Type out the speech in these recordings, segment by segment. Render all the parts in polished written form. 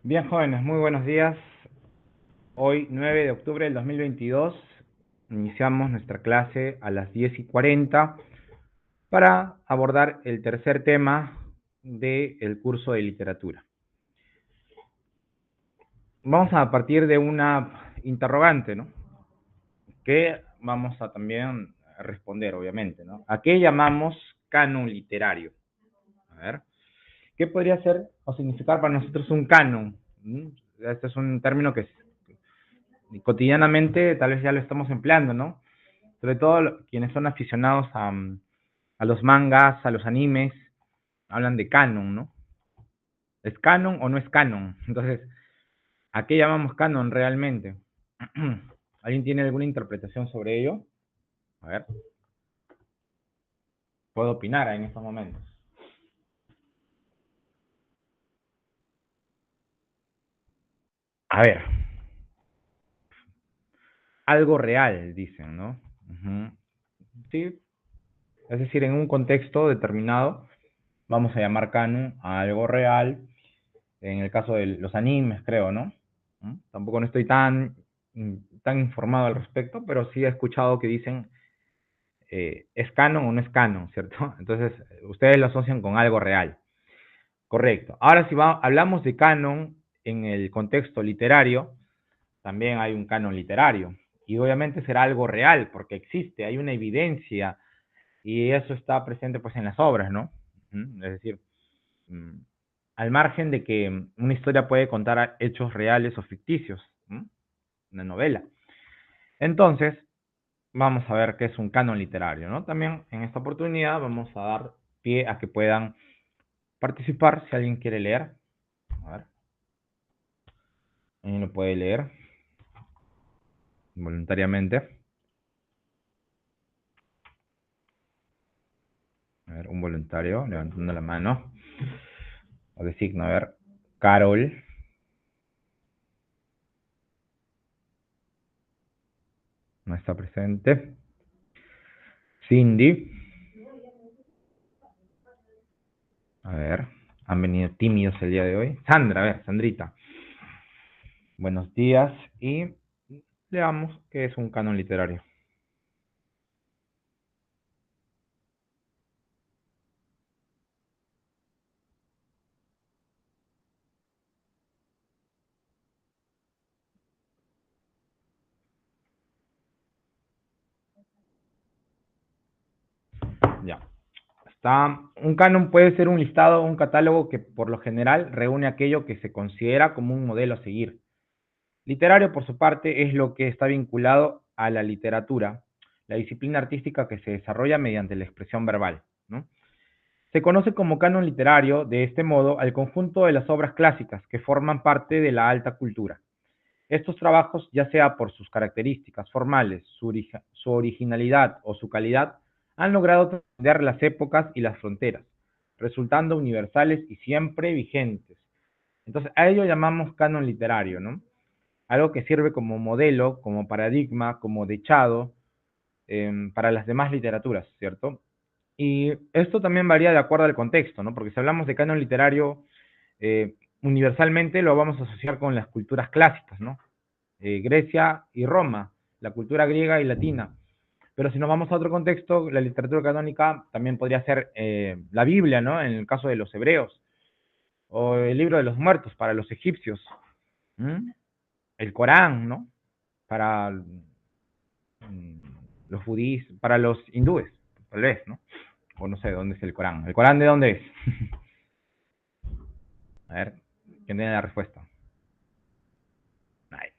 Bien, jóvenes, muy buenos días. Hoy, 9 de octubre del 2022, iniciamos nuestra clase a las 10:40 para abordar el tercer tema del curso de literatura. Vamos a partir de una interrogante, ¿no? Que vamos a también responder, obviamente, ¿no? ¿A qué llamamos canon literario? A ver, ¿qué podría ser o significar para nosotros un canon? Este es un término que cotidianamente tal vez ya lo estamos empleando, ¿no? Sobre todo quienes son aficionados a los mangas, a los animes, hablan de canon, ¿no? ¿Es canon o no es canon? Entonces, ¿a qué llamamos canon realmente? ¿Alguien tiene alguna interpretación sobre ello? A ver, puedo opinar en estos momentos. A ver, algo real, dicen, ¿no? Sí, es decir, en un contexto determinado, vamos a llamar canon a algo real. En el caso de los animes, creo, ¿no? Tampoco no estoy tan informado al respecto, pero sí he escuchado que dicen es canon o no es canon, ¿cierto? Entonces, ustedes lo asocian con algo real. Correcto. Ahora, si hablamos de canon en el contexto literario, también hay un canon literario. Y obviamente será algo real, porque existe, hay una evidencia, y eso está presente pues en las obras, ¿no? Es decir, mm, al margen de que una historia puede contar hechos reales o ficticios, una novela. Entonces, vamos a ver qué es un canon literario, ¿no? También en esta oportunidad vamos a dar pie a que puedan participar si alguien quiere leer. A ver, alguien lo puede leer voluntariamente. A ver, un voluntario levantando la mano. O designo, a ver, Carol. No está presente. Cindy. A ver, han venido tímidos el día de hoy. Sandra, a ver, Sandrita. Buenos días y leamos qué es un canon literario. Ya. Un canon puede ser un listado o un catálogo que por lo general reúne aquello que se considera como un modelo a seguir. Literario, por su parte, es lo que está vinculado a la literatura, la disciplina artística que se desarrolla mediante la expresión verbal, ¿no? Se conoce como canon literario, de este modo, al conjunto de las obras clásicas que forman parte de la alta cultura. Estos trabajos, ya sea por sus características formales, su originalidad o su calidad, han logrado trascender las épocas y las fronteras, resultando universales y siempre vigentes. Entonces, a ello llamamos canon literario, ¿no? Algo que sirve como modelo, como paradigma, como dechado para las demás literaturas, ¿cierto? Y esto también varía de acuerdo al contexto, ¿no? Porque si hablamos de canon literario, universalmente lo vamos a asociar con las culturas clásicas, ¿no? Grecia y Roma, la cultura griega y latina. Pero si nos vamos a otro contexto, la literatura canónica también podría ser la Biblia, ¿no? En el caso de los hebreos, o el libro de los muertos para los egipcios, ¿Mm? El Corán, ¿no? Para los budistas, para los hindúes, tal vez, ¿no? O no sé dónde es el Corán. ¿El Corán de dónde es? A ver, ¿quién tiene la respuesta? Ahí,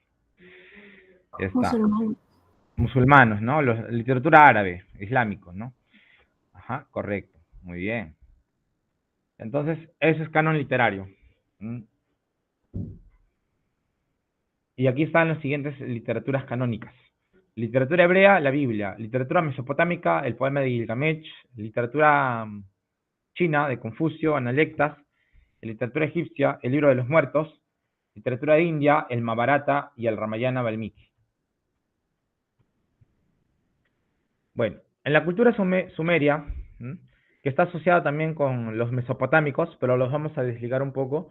ya está. Musulmán. Musulmanos, ¿no? Literatura árabe, islámico, ¿no? Ajá, correcto. Muy bien. Entonces, eso es canon literario. ¿Mm? Y aquí están las siguientes literaturas canónicas. Literatura hebrea, la Biblia. Literatura mesopotámica, el poema de Gilgamesh. Literatura china, de Confucio, Analectas. Literatura egipcia, el libro de los muertos. Literatura de India, el Mahabharata y el Ramayana Valmiki. Bueno, en la cultura sumeria, que está asociada también con los mesopotámicos, pero los vamos a desligar un poco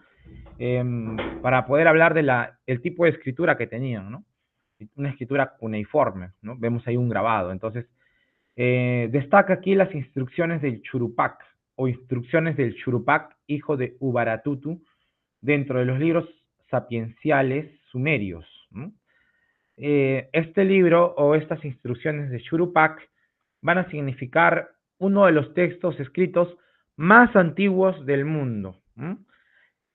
para poder hablar de el tipo de escritura que tenían, ¿no? Una escritura cuneiforme, ¿no? Vemos ahí un grabado. Entonces, destaca aquí las instrucciones del Churupac, o instrucciones del Churupac, hijo de Ubaratutu, dentro de los libros sapienciales sumerios, ¿no? Este libro o estas instrucciones de Churupac van a significar uno de los textos escritos más antiguos del mundo. ¿Mm?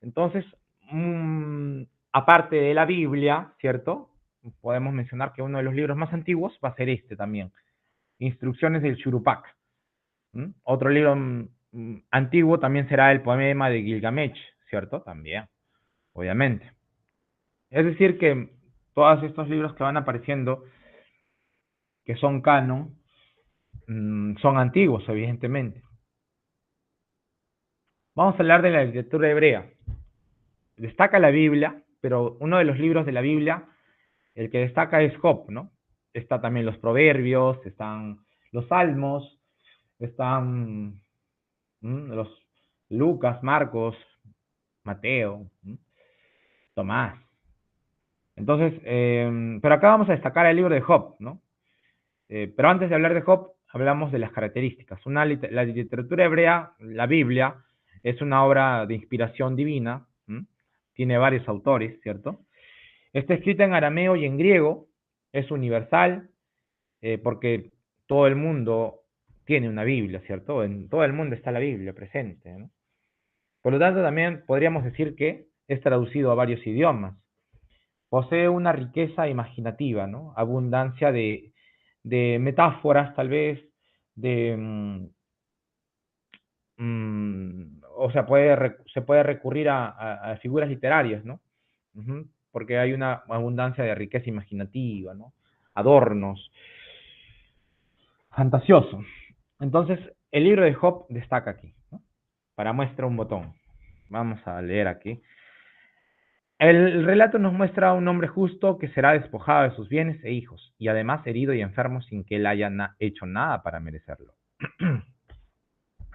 Entonces, mm, aparte de la Biblia, ¿cierto? Podemos mencionar que uno de los libros más antiguos va a ser este también, Instrucciones del Churupac. ¿Mm? Otro libro antiguo también será el poema de Gilgamesh, ¿cierto? También, obviamente. Es decir, que todos estos libros que van apareciendo, que son canon, son antiguos, evidentemente. Vamos a hablar de la literatura hebrea. Destaca la Biblia, pero uno de los libros de la Biblia, el que destaca es Job, ¿no? Está también los Proverbios, están los Salmos, están los Lucas, Marcos, Mateo, Tomás. Entonces, pero acá vamos a destacar el libro de Job, ¿no? Pero antes de hablar de Job, hablamos de las características. La literatura hebrea, la Biblia, es una obra de inspiración divina, tiene varios autores, ¿cierto? Está escrita en arameo y en griego, es universal, porque todo el mundo tiene una Biblia, ¿cierto? En todo el mundo está la Biblia presente, ¿no? Por lo tanto, también podríamos decir que es traducido a varios idiomas. Posee una riqueza imaginativa, ¿no? Abundancia de metáforas, tal vez, de, o sea, se puede recurrir a figuras literarias, ¿no? Porque hay una abundancia de riqueza imaginativa, ¿no? Adornos, fantasioso. Entonces, el libro de Job destaca aquí, ¿no? Para muestra un botón. Vamos a leer aquí. El relato nos muestra a un hombre justo que será despojado de sus bienes e hijos, y además herido y enfermo sin que él haya hecho nada para merecerlo.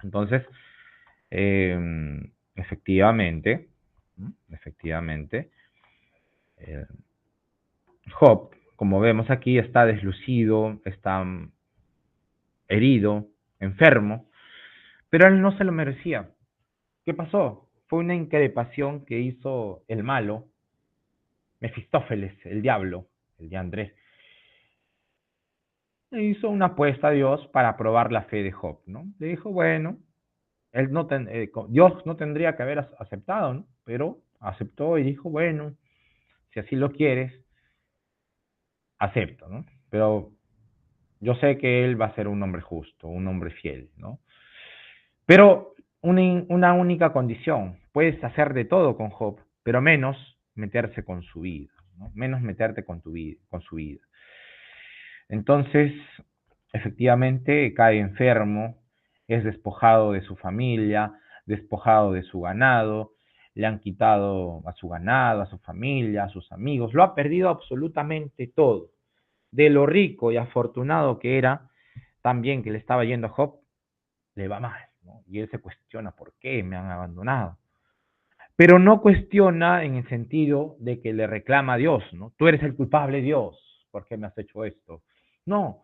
Entonces, efectivamente, efectivamente, eh, Job, como vemos aquí, está deslucido, está herido, enfermo, pero él no se lo merecía. ¿Qué pasó? Fue una increpación que hizo el malo, Mefistófeles, el diablo, el de Andrés. Le hizo una apuesta a Dios para probar la fe de Job, ¿no? Le dijo, bueno, Dios no tendría que haber aceptado, ¿no? Pero aceptó y dijo, bueno, si así lo quieres, acepto, ¿no? Pero yo sé que él va a ser un hombre justo, un hombre fiel, ¿no? Pero una única condición, puedes hacer de todo con Job, pero menos meterse con su vida, ¿no? Menos meterte con con su vida. Entonces, efectivamente, cae enfermo, es despojado de su familia, despojado de su ganado, le han quitado a su ganado, a su familia, a sus amigos, lo ha perdido absolutamente todo. De lo rico y afortunado que era, también que le estaba yendo a Job, le va mal, ¿no? Y él se cuestiona, ¿por qué me han abandonado? Pero no cuestiona en el sentido de que le reclama a Dios, ¿no? Tú eres el culpable, Dios, ¿por qué me has hecho esto? No,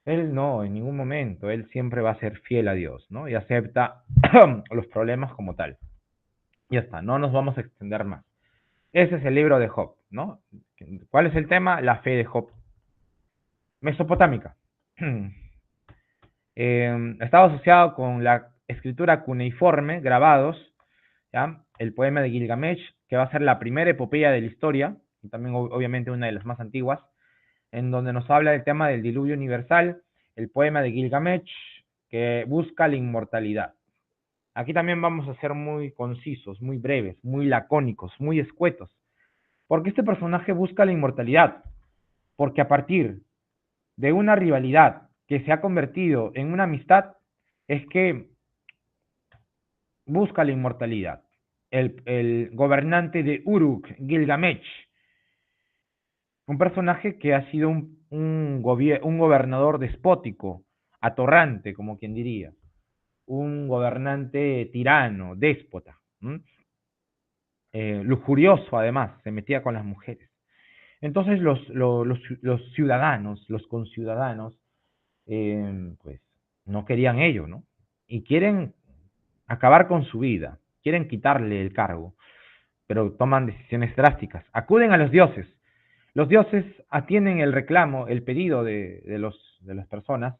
él no, en ningún momento, él siempre va a ser fiel a Dios, ¿no? Y acepta los problemas como tal. Ya está, no nos vamos a extender más. Ese es el libro de Job, ¿no? ¿Cuál es el tema? La fe de Job. Mesopotámica. Estaba asociado con la escritura cuneiforme, grabados, ¿ya? El poema de Gilgamesh, que va a ser la primera epopeya de la historia, y también obviamente una de las más antiguas, en donde nos habla del tema del diluvio universal, el poema de Gilgamesh, que busca la inmortalidad. Aquí también vamos a ser muy concisos, muy breves, muy lacónicos, muy escuetos, porque este personaje busca la inmortalidad, porque a partir de una rivalidad que se ha convertido en una amistad, es que busca la inmortalidad. El gobernante de Uruk, Gilgamesh, un personaje que ha sido un gobernador despótico, atorrante, como quien diría. un gobernante tirano, déspota, lujurioso además, se metía con las mujeres. Entonces los ciudadanos, los conciudadanos, pues no querían ello, ¿no? Y quieren acabar con su vida, quieren quitarle el cargo, pero toman decisiones drásticas. Acuden a los dioses. Los dioses atienden el reclamo, el pedido de las personas,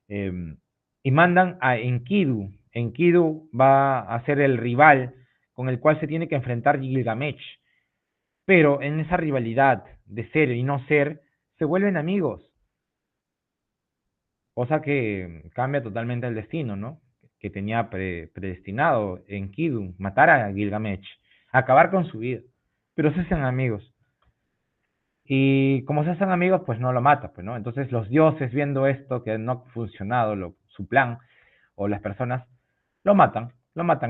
eh, y mandan a Enkidu. Enkidu va a ser el rival con el cual se tiene que enfrentar Gilgamesh. Pero en esa rivalidad de ser y no ser, se vuelven amigos, cosa que cambia totalmente el destino, ¿no? Que tenía predestinado Enkidu, matar a Gilgamesh, acabar con su vida. Pero se hacen amigos. Y como se hacen amigos, pues no lo mata, pues, ¿no? Entonces los dioses, viendo esto, que no ha funcionado su plan, o las personas, lo matan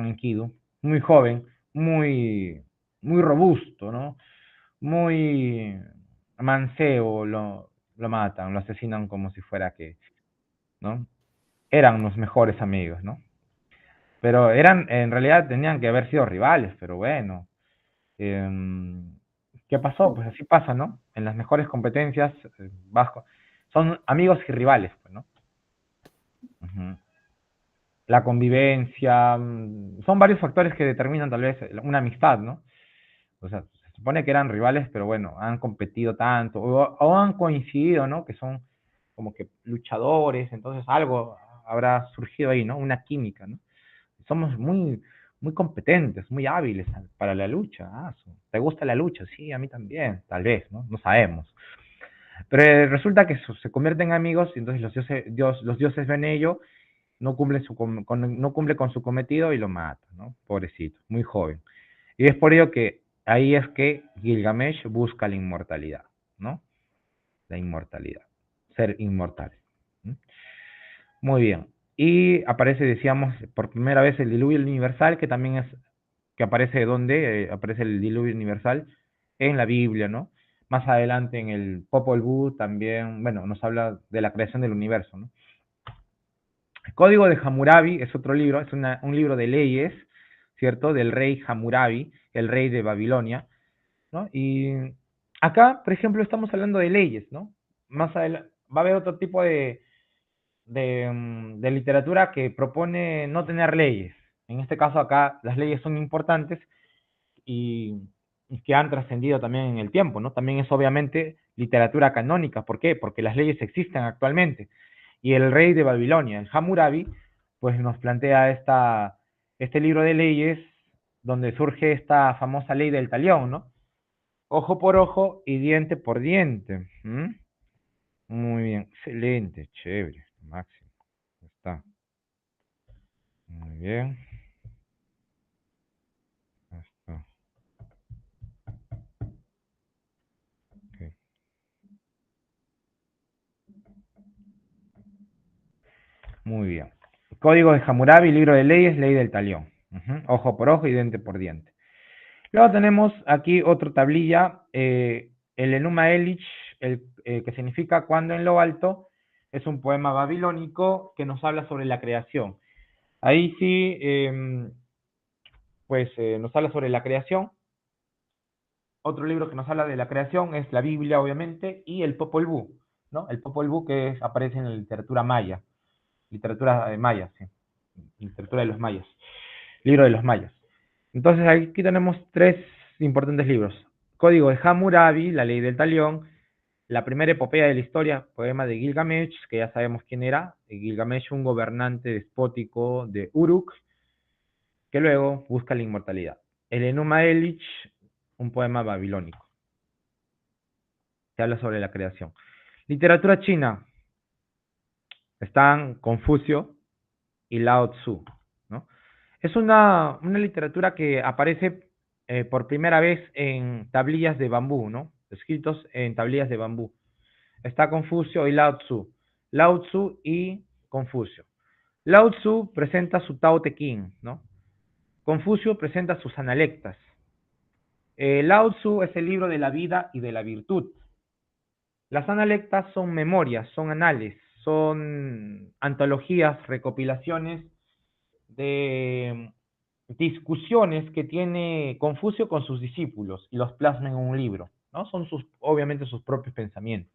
en Kidu, muy joven, muy, muy robusto, ¿no? Muy mancebo, lo matan, lo asesinan como si fuera que, ¿no? Eran los mejores amigos, ¿no? Pero eran, en realidad tenían que haber sido rivales, pero bueno, ¿qué pasó? Pues así pasa, ¿no? En las mejores competencias, bajo, son amigos y rivales, pues, ¿no? Ujú. La convivencia, son varios factores que determinan tal vez una amistad, ¿no? O sea, se supone que eran rivales, pero bueno, han competido tanto, o han coincidido, ¿no? Que son como que luchadores, entonces algo habrá surgido ahí, ¿no? Una química, ¿no? Somos muy, muy competentes, muy hábiles para la lucha. Ah, ¿te gusta la lucha? Sí, a mí también, tal vez, ¿no? No sabemos. Pero resulta que se convierten en amigos y entonces los dioses ven ello, no cumple, no cumple con su cometido y lo matan, ¿no? Pobrecito, muy joven. Y es por ello que ahí es que Gilgamesh busca la inmortalidad, ¿no? La inmortalidad, ser inmortal. ¿No? Muy bien. Y aparece, decíamos, por primera vez el diluvio universal, que también es, que aparece donde aparece el diluvio universal en la Biblia, ¿no? Más adelante en el Popol Vuh también, bueno, nos habla de la creación del universo, ¿no? El Código de Hammurabi es otro libro, es un libro de leyes, ¿cierto? Del rey Hammurabi, el rey de Babilonia, ¿no? Y acá, por ejemplo, estamos hablando de leyes, ¿no? Más adelante va a haber otro tipo de literatura que propone no tener leyes. En este caso acá las leyes son importantes y, y que han trascendido también en el tiempo, ¿no? También es obviamente literatura canónica. ¿Por qué? Porque las leyes existen actualmente. Y el rey de Babilonia, el Hammurabi, pues nos plantea este libro de leyes donde surge esta famosa ley del talión, ¿no? Ojo por ojo y diente por diente. ¿Mm? Muy bien, excelente, chévere, máximo. Está. Muy bien. Está. Ok. Muy bien. Código de Hammurabi, libro de leyes, ley del talión. Ujú. Ojo por ojo y diente por diente. Luego tenemos aquí otra tablilla, el Enuma Elish, que significa cuando en lo alto, es un poema babilónico que nos habla sobre la creación. Ahí sí, pues nos habla sobre la creación. Otro libro que nos habla de la creación es la Biblia, obviamente, y el Popol Vuh, ¿no? El Popol Vuh aparece en la literatura maya, literatura de mayas, sí, literatura de los mayas, libro de los mayas. Entonces aquí tenemos tres importantes libros. Código de Hammurabi, la ley del talión, la primera epopeya de la historia, poema de Gilgamesh, que ya sabemos quién era, Gilgamesh, un gobernante despótico de Uruk, que luego busca la inmortalidad. El Enuma Elish, un poema babilónico, que habla sobre la creación. Literatura china, están Confucio y Lao Tzu, ¿no? Es una literatura que aparece por primera vez en tablillas de bambú, ¿no? Escritos en tablillas de bambú. Está Confucio y Lao Tzu. Lao Tzu y Confucio. Lao Tzu presenta su Tao Te Ching, ¿no? Confucio presenta sus analectas. Lao Tzu es el libro de la vida y de la virtud. Las analectas son memorias, son anales, son antologías, recopilaciones de discusiones que tiene Confucio con sus discípulos y los plasma en un libro, ¿no? Son obviamente sus propios pensamientos.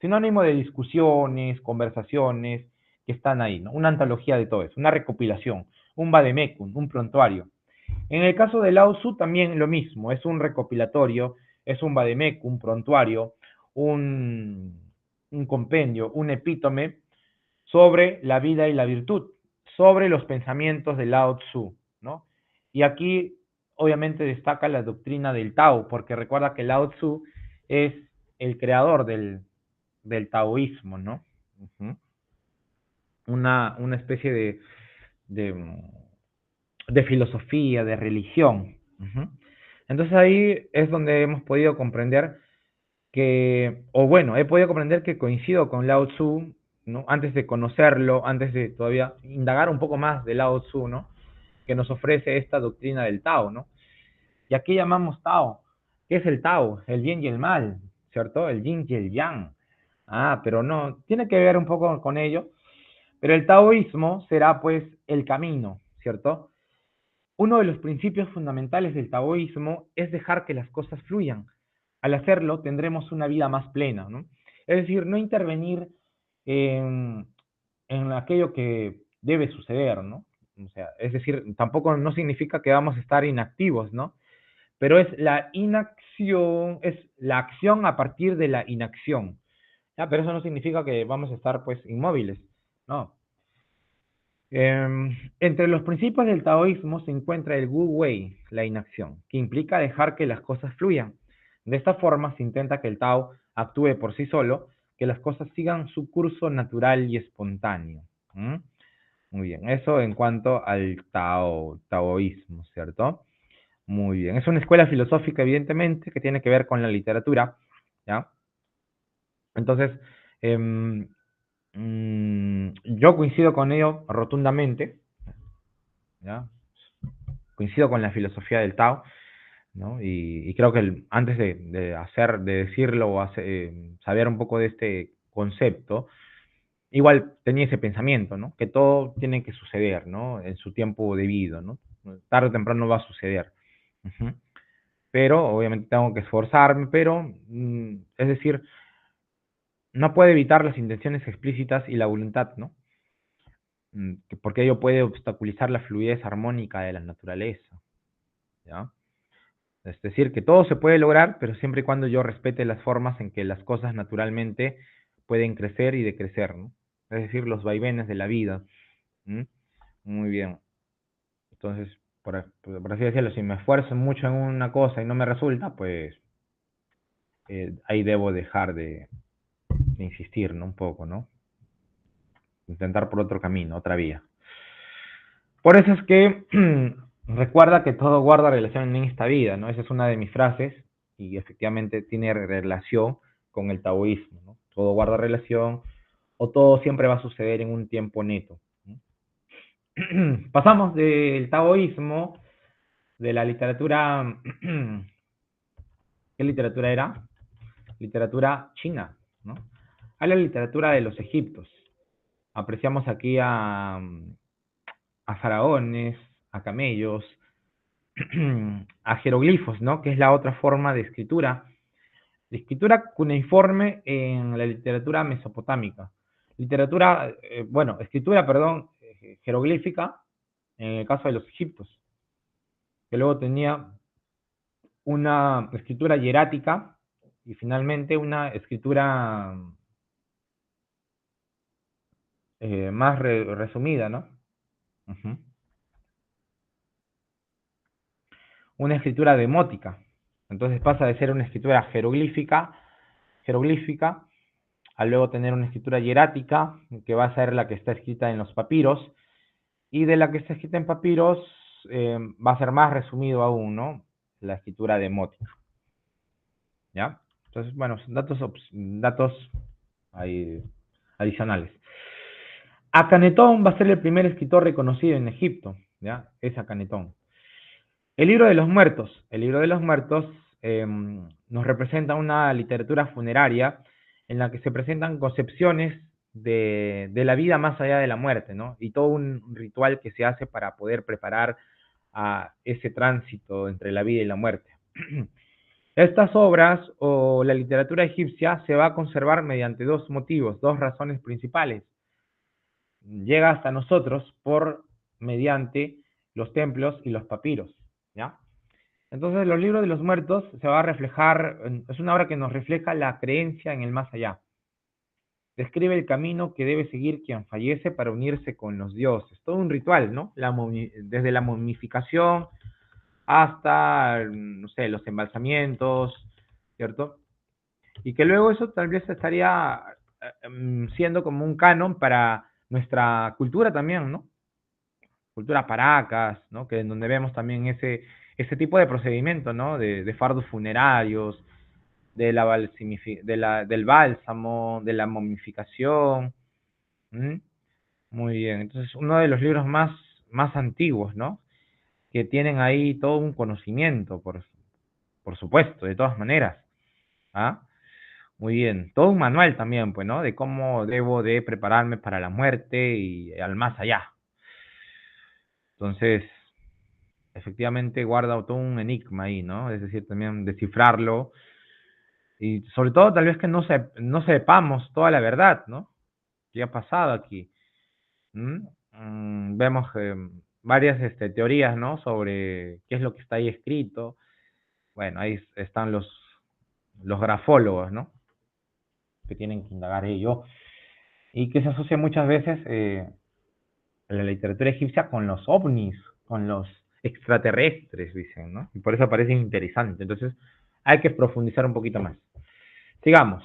Sinónimo de discusiones, conversaciones que están ahí, ¿no? Una antología de todo eso, una recopilación, un vademecum, un prontuario. En el caso de Lao Tzu también lo mismo, es un recopilatorio, es un vademecum, un prontuario, un, un compendio, un epítome sobre la vida y la virtud, sobre los pensamientos de Lao Tzu, ¿no? Y aquí obviamente destaca la doctrina del Tao, porque recuerda que Lao Tzu es el creador del taoísmo, ¿no? Uh-huh. Una especie de, de filosofía, de religión. Uh-huh. Entonces ahí es donde hemos podido comprender que, o bueno, he podido comprender que coincido con Lao Tzu, ¿no? Antes de conocerlo, antes de todavía indagar un poco más de Lao Tzu, ¿no? Que nos ofrece esta doctrina del Tao, ¿no? Y aquí llamamos Tao. ¿Qué es el Tao? El bien y el mal, ¿cierto? El yin y el yang. Ah, pero no, tiene que ver un poco con ello. Pero el taoísmo será pues el camino, ¿cierto? Uno de los principios fundamentales del taoísmo es dejar que las cosas fluyan. Al hacerlo, tendremos una vida más plena, ¿no? Es decir, no intervenir en aquello que debe suceder, ¿no? O sea, es decir, tampoco no significa que vamos a estar inactivos, ¿no? Pero es la inacción, es la acción a partir de la inacción. ¿Ya? Pero eso no significa que vamos a estar pues inmóviles, no. Entre los principios del taoísmo se encuentra el Wu Wei, la inacción, que implica dejar que las cosas fluyan. De esta forma se intenta que el Tao actúe por sí solo, que las cosas sigan su curso natural y espontáneo. ¿Mm? Muy bien, eso en cuanto al taoísmo, ¿cierto? Muy bien, es una escuela filosófica, evidentemente, que tiene que ver con la literatura, ¿ya? Entonces, eh, yo coincido con ello rotundamente, ¿ya? Coincido con la filosofía del Tao, ¿no? Y creo que antes de decirlo o saber un poco de este concepto, igual tenía ese pensamiento, ¿no? Que todo tiene que suceder, ¿no? En su tiempo debido, ¿no? Tarde o temprano va a suceder. Ujú. Pero obviamente tengo que esforzarme, pero es decir, no puede evitar las intenciones explícitas y la voluntad, ¿no? Porque ello puede obstaculizar la fluidez armónica de la naturaleza, ¿ya? Es decir, que todo se puede lograr, pero siempre y cuando yo respete las formas en que las cosas naturalmente pueden crecer y decrecer, ¿no? Es decir, los vaivenes de la vida. ¿Mm? Muy bien. Entonces, por así decirlo, si me esfuerzo mucho en una cosa y no me resulta, pues ahí debo dejar de insistir, ¿no? Un poco, ¿no? Intentar por otro camino, otra vía. Por eso es que recuerda que todo guarda relación en esta vida, ¿no? Esa es una de mis frases y efectivamente tiene relación con el taoísmo, ¿no? Todo guarda relación o todo siempre va a suceder en un tiempo neto, ¿no? Pasamos del taoísmo, de la literatura, ¿qué literatura era? Literatura china, ¿no? A la literatura de los egiptos. Apreciamos aquí a faraones, a camellos, a jeroglifos, ¿no? Que es la otra forma de escritura cuneiforme en la literatura mesopotámica. Literatura, bueno, escritura, perdón, jeroglífica en el caso de los egiptos, que luego tenía una escritura hierática y finalmente una escritura más resumida, ¿no? Ujú. Una escritura demótica. Entonces pasa de ser una escritura jeroglífica a luego tener una escritura hierática, que va a ser la que está escrita en los papiros, y de la que está escrita en papiros va a ser más resumido aún, ¿no? La escritura demótica, ¿ya? Entonces, bueno, datos ahí, adicionales. Acanetón va a ser el primer escritor reconocido en Egipto, ¿ya? Es Acanetón. El libro de los muertos. El libro de los muertos nos representa una literatura funeraria en la que se presentan concepciones de la vida más allá de la muerte, ¿no? Y todo un ritual que se hace para poder preparar a ese tránsito entre la vida y la muerte. Estas obras o la literatura egipcia se va a conservar mediante dos motivos, dos razones principales. Llega hasta nosotros por mediante los templos y los papiros, ¿ya? Entonces, los libros de los muertos se va a reflejar, es una obra que nos refleja la creencia en el más allá. Describe el camino que debe seguir quien fallece para unirse con los dioses. Todo un ritual, ¿no? Desde la momificación hasta, no sé, los embalsamientos, ¿cierto? Y que luego eso tal vez estaría siendo como un canon para nuestra cultura también, ¿no? Cultura Paracas, ¿no? Que en donde vemos también ese tipo de procedimiento, ¿no? De fardos funerarios, del bálsamo, de la momificación. ¿Mm? Muy bien, entonces uno de los libros más antiguos, ¿no? Que tienen ahí todo un conocimiento, por supuesto, de todas maneras. ¿Ah? Muy bien, todo un manual también, pues, ¿no? De cómo debo de prepararme para la muerte y al más allá. Entonces, efectivamente guarda todo un enigma ahí, ¿no? Es decir, también descifrarlo y sobre todo tal vez que no sepamos toda la verdad, ¿no? ¿Qué ha pasado aquí? ¿Mm? Vemos varias teorías, ¿no? Sobre qué es lo que está ahí escrito. Bueno, ahí están los grafólogos, ¿no? Que tienen que indagar ello y que se asocia muchas veces la literatura egipcia con los ovnis, con los extraterrestres, dicen, ¿no? Y por eso parece interesante. Entonces, hay que profundizar un poquito más. Sigamos.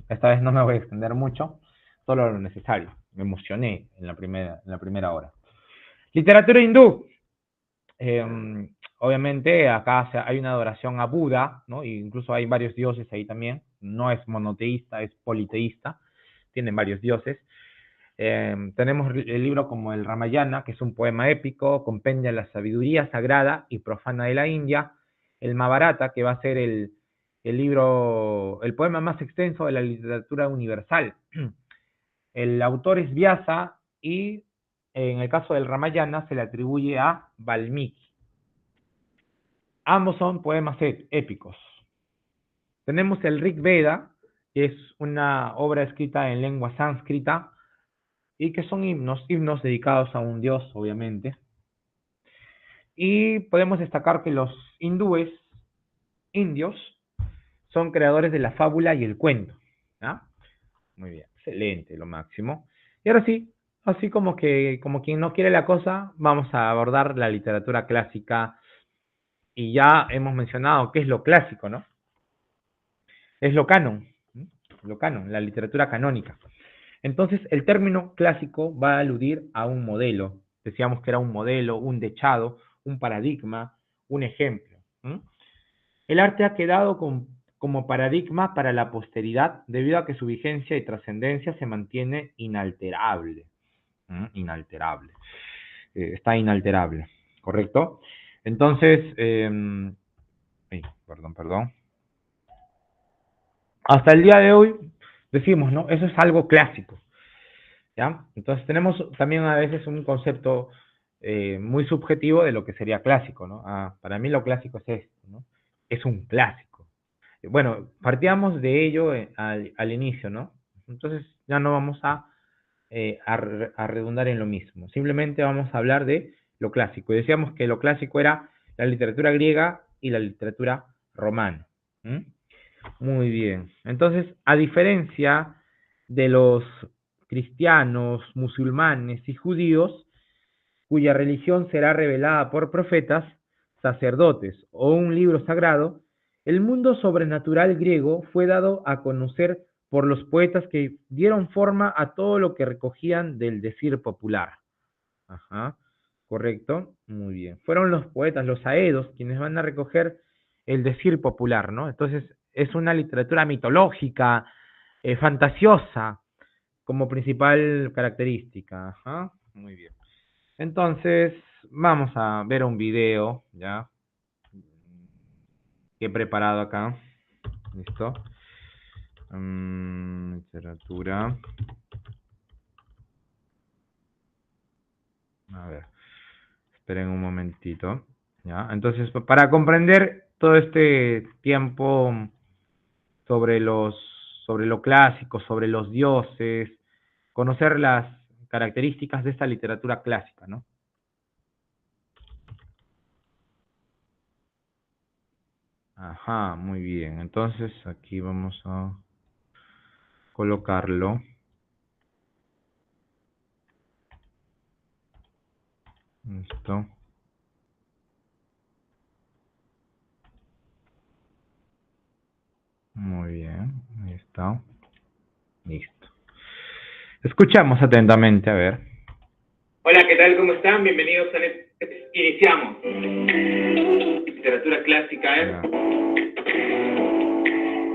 Esta vez no me voy a extender mucho, solo lo necesario. Me emocioné en la primera hora. Literatura hindú. Obviamente acá hay una adoración a Buda, ¿no? E incluso hay varios dioses ahí también. No es monoteísta, es politeísta. Tienen varios dioses. Tenemos el libro como el Ramayana, que es un poema épico, compendia la sabiduría sagrada y profana de la India. El Mahabharata, que va a ser el poema más extenso de la literatura universal. El autor es Vyasa y en el caso del Ramayana se le atribuye a Valmiki. Ambos son poemas épicos. Tenemos el Rig Veda, que es una obra escrita en lengua sánscrita y que son himnos dedicados a un dios, obviamente. Y podemos destacar que los hindúes, indios, son creadores de la fábula y el cuento. ¿Ah? Muy bien, excelente, lo máximo. Y ahora sí, así como quien no quiere la cosa, vamos a abordar la literatura clásica. Y ya hemos mencionado qué es lo clásico, ¿no? Es lo canon, la literatura canónica. Entonces, el término clásico va a aludir a un modelo. Decíamos que era un modelo, un dechado, un paradigma, un ejemplo. El arte ha quedado como paradigma para la posteridad debido a que su vigencia y trascendencia se mantiene inalterable. Inalterable. Está inalterable, ¿correcto? Entonces, perdón. Hasta el día de hoy decimos, ¿no? Eso es algo clásico, ¿ya? Entonces tenemos también a veces un concepto muy subjetivo de lo que sería clásico, ¿no? Para mí lo clásico es esto, ¿no? Es un clásico. Bueno, partíamos de ello al inicio, ¿no? Entonces ya no vamos a redundar en lo mismo. Simplemente vamos a hablar de lo clásico. Y decíamos que lo clásico era la literatura griega y la literatura romana. ¿Mm? Muy bien. Entonces, a diferencia de los cristianos, musulmanes y judíos, cuya religión será revelada por profetas, sacerdotes o un libro sagrado, el mundo sobrenatural griego fue dado a conocer por los poetas que dieron forma a todo lo que recogían del decir popular. Ajá, correcto, muy bien. Fueron los poetas, los aedos, quienes van a recoger el decir popular, ¿no? Entonces, es una literatura mitológica, fantasiosa, como principal característica. Ajá, muy bien. Entonces, vamos a ver un video, ¿ya? Que he preparado acá. ¿Listo? Literatura. A ver, esperen un momentito. ¿Ya? Entonces, para comprender todo este tiempo sobre sobre lo clásico, sobre los dioses, conocer las características de esta literatura clásica, ¿no? Ajá, muy bien. Entonces, aquí vamos a colocarlo. Listo. Muy bien. Ahí está. Listo. Escuchamos atentamente, a ver. Hola, ¿qué tal? ¿Cómo están? Bienvenidos a... Iniciamos. Literatura clásica es...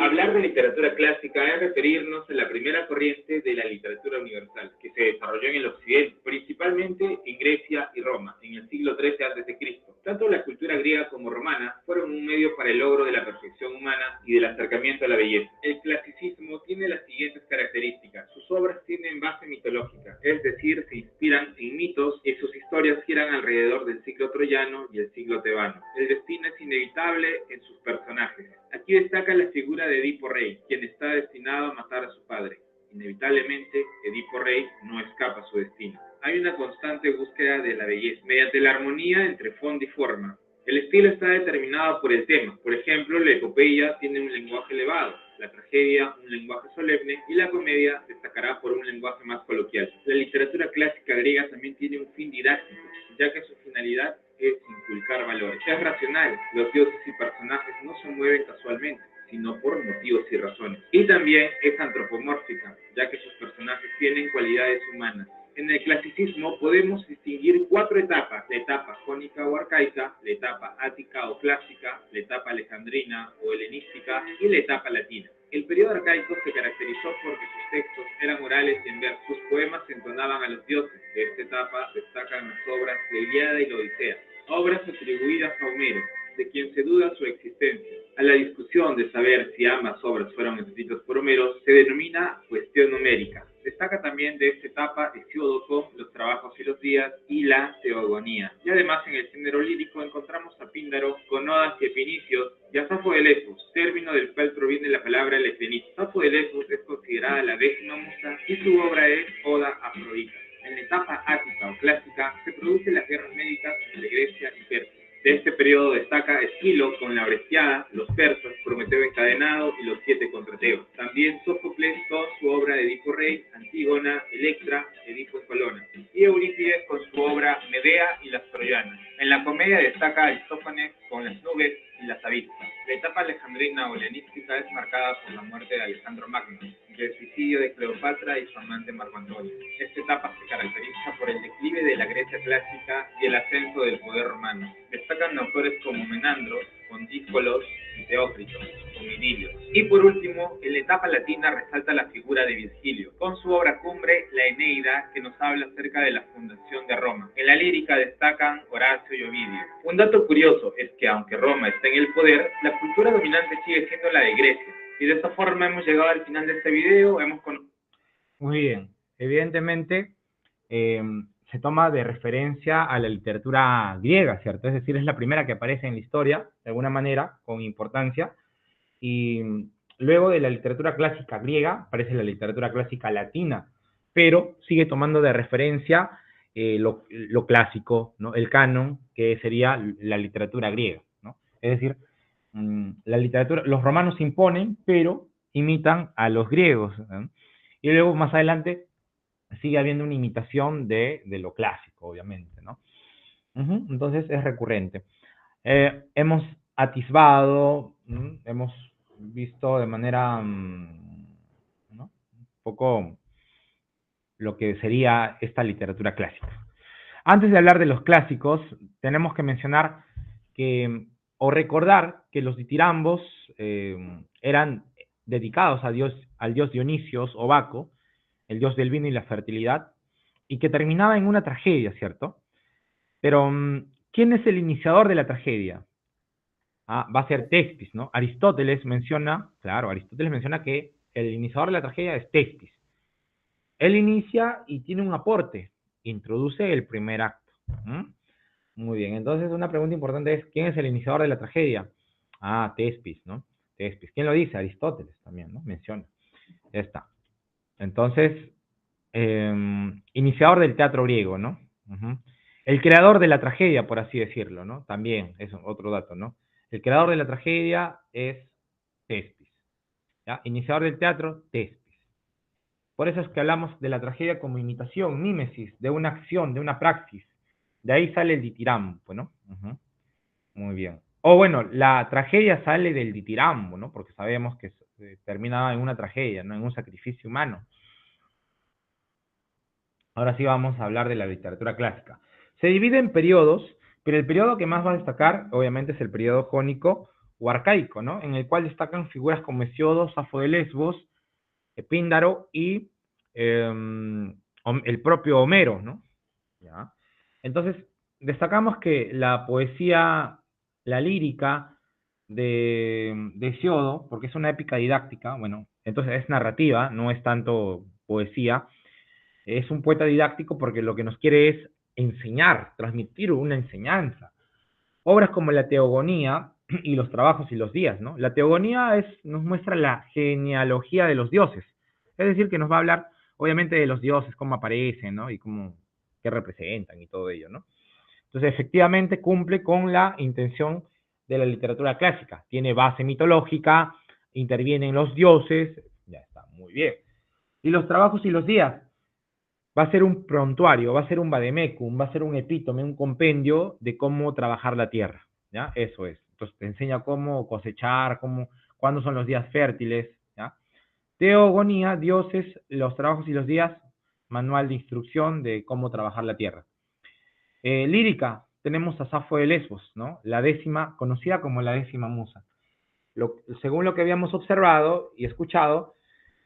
Hablar de literatura clásica es referirnos a la primera corriente de la literatura universal, que se desarrolló en el Occidente, principalmente en Grecia y Roma, en el siglo XIII a.C. Tanto la cultura griega como romana fueron un medio para el logro de la perfección humana y del acercamiento a la belleza. El clasicismo tiene las siguientes características. Sus obras tienen base mitológica, es decir, se inspiran en mitos y sus historias giran alrededor del ciclo troyano y el ciclo tebano. El destino es inevitable en sus personajes. Aquí destaca la figura de Edipo Rey, quien está destinado a matar a su padre. Inevitablemente, Edipo Rey no escapa a su destino. Hay una constante búsqueda de la belleza, mediante la armonía entre fondo y forma. El estilo está determinado por el tema. Por ejemplo, la epopeya tiene un lenguaje elevado, la tragedia un lenguaje solemne y la comedia destacará por un lenguaje más coloquial. La literatura clásica griega también tiene un fin didáctico, ya que su finalidad es inculcar valores. Es racional, los dioses y personajes no se mueven casualmente, sino por motivos y razones. Y también es antropomórfica, ya que sus personajes tienen cualidades humanas. En el clasicismo podemos distinguir cuatro etapas: la etapa jónica o arcaica, la etapa ática o clásica, la etapa alejandrina o helenística y la etapa latina. El periodo arcaico se caracterizó porque sus textos eran orales y en verso. Sus poemas se entonaban a los dioses. De esta etapa destacan las obras de Ilíada y la Odisea, obras atribuidas a Homero, de quien se duda su existencia. A la discusión de saber si ambas obras fueron escritas por Homero se denomina cuestión numérica. Destaca también de esta etapa Hesíodo, los trabajos y los días y la teogonía. Y además en el género lírico encontramos a Píndaro con odas y epinicios y a Safo de Lesbos, término del cual proviene la palabra lepenicio. Safo de Lesbos es considerada la décima musa y su obra es Oda Afrodita. En la etapa ática o clásica se producen las guerras médicas entre Grecia y Persia. De este periodo destaca Esquilo con la Bresciada, los persas, Prometeo encadenado y los 7 contra Tebas. También Sófocles con su obra de Edipo Rey, Antígona, Electra, Edipo en Colona. Y Eurípides con su obra Medea y las Troyanas. En la comedia destaca Aristófanes con las nubes y las avispas. La etapa alejandrina o helenística es marcada por la muerte de Alejandro Magno, el suicidio de Cleopatra y su amante Marco Antonio. Esta etapa se caracteriza por el declive de la Grecia clásica y el ascenso del poder romano. Destacan autores como Menandro, con Díscolos y Teócrito, con Idilio. Y por último, en la etapa latina resalta la figura de Virgilio, con su obra cumbre, La Eneida, que nos habla acerca de la fundación de Roma. En la lírica destacan Horacio y Ovidio. Un dato curioso es que aunque Roma está en el poder, la cultura dominante sigue siendo la de Grecia. Y de esta forma hemos llegado al final de este video. Muy bien. Evidentemente, eh, se toma de referencia a la literatura griega, ¿cierto? Es decir, es la primera que aparece en la historia, de alguna manera, con importancia, y luego de la literatura clásica griega aparece la literatura clásica latina, pero sigue tomando de referencia lo clásico, ¿no? El canon, que sería la literatura griega, ¿no? Es decir, la literatura, los romanos imponen, pero imitan a los griegos, ¿no? Y luego más adelante sigue habiendo una imitación de lo clásico, obviamente, ¿no? Entonces es recurrente. Hemos atisbado, hemos visto de manera, ¿no? Un poco lo que sería esta literatura clásica. Antes de hablar de los clásicos, tenemos que mencionar que, o recordar que los ditirambos eran dedicados al dios Dionisios o Baco, el dios del vino y la fertilidad, y que terminaba en una tragedia, ¿cierto? Pero, ¿quién es el iniciador de la tragedia? Va a ser Textis, ¿no? Aristóteles menciona, claro, Aristóteles menciona que el iniciador de la tragedia es Thespis. Él inicia y tiene un aporte, introduce el primer acto. ¿Mm? Muy bien, entonces una pregunta importante es, ¿quién es el iniciador de la tragedia? Ah, Thespis, ¿no? Thespis. ¿Quién lo dice? Aristóteles también, ¿no? Menciona. Ya está. Entonces, iniciador del teatro griego, ¿no? Ujú. El creador de la tragedia, por así decirlo, ¿no? También es otro dato, ¿no? El creador de la tragedia es Thespis, ¿ya? Iniciador del teatro, Thespis. Por eso es que hablamos de la tragedia como imitación, mímesis, de una acción, de una praxis. De ahí sale el ditirambo, ¿no? Ujú. Muy bien. O bueno, la tragedia sale del ditirambo, ¿no? Porque sabemos que termina en una tragedia, ¿no? En un sacrificio humano. Ahora sí vamos a hablar de la literatura clásica. Se divide en periodos, pero el periodo que más va a destacar, obviamente, es el periodo jónico o arcaico, ¿no? En el cual destacan figuras como Hesíodo, Safo de Lesbos, Píndaro y el propio Homero, ¿no? ¿Ya? Entonces, destacamos que la poesía, la lírica de Hesíodo, porque es una épica didáctica, bueno, entonces es narrativa, no es tanto poesía, es un poeta didáctico porque lo que nos quiere es enseñar, transmitir una enseñanza. Obras como la Teogonía y los trabajos y los días, ¿no? La Teogonía nos muestra la genealogía de los dioses, es decir, que nos va a hablar, obviamente, de los dioses, cómo aparecen, ¿no? Y cómo, qué representan y todo ello, ¿no? Entonces, efectivamente, cumple con la intención de la literatura clásica. Tiene base mitológica, intervienen los dioses, ya está, muy bien. Y los trabajos y los días, va a ser un prontuario, va a ser un vademecum, va a ser un epítome, un compendio de cómo trabajar la tierra, ¿ya? Eso es. Entonces te enseña cómo cosechar, cuándo son los días fértiles, ¿ya? Teogonía, dioses, los trabajos y los días, manual de instrucción de cómo trabajar la tierra. Lírica, tenemos a Safo de Lesbos, ¿no? La décima, conocida como la décima musa. Según lo que habíamos observado y escuchado,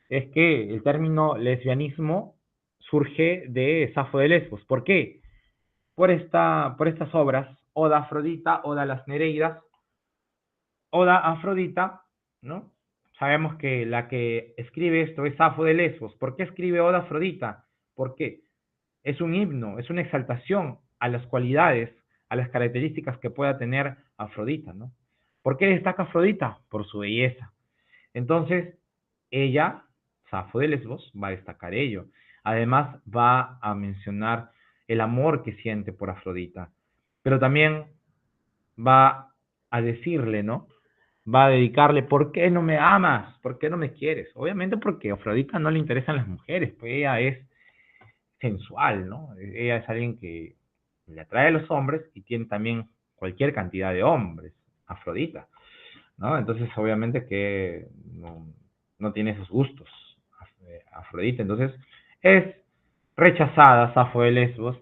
es que el término lesbianismo surge de Safo de Lesbos. ¿Por qué? Por estas obras, Oda Afrodita, Oda a las Nereidas, Oda Afrodita, ¿no? Sabemos que la que escribe esto es Safo de Lesbos. ¿Por qué escribe Oda Afrodita? Porque es un himno, es una exaltación a las cualidades, a las características que pueda tener Afrodita, ¿no? ¿Por qué destaca Afrodita? Por su belleza. Entonces, ella, Safo de Lesbos, va a destacar ello. Además, va a mencionar el amor que siente por Afrodita, pero también va a decirle, ¿no? Va a dedicarle, ¿por qué no me amas? ¿Por qué no me quieres? Obviamente porque a Afrodita no le interesan las mujeres, pues ella es sensual, ¿no? Ella es alguien que le atrae a los hombres y tiene también cualquier cantidad de hombres, Afrodita, ¿no? Entonces, obviamente que no tiene esos gustos, Afrodita. Entonces, es rechazada Safo de Lesbos.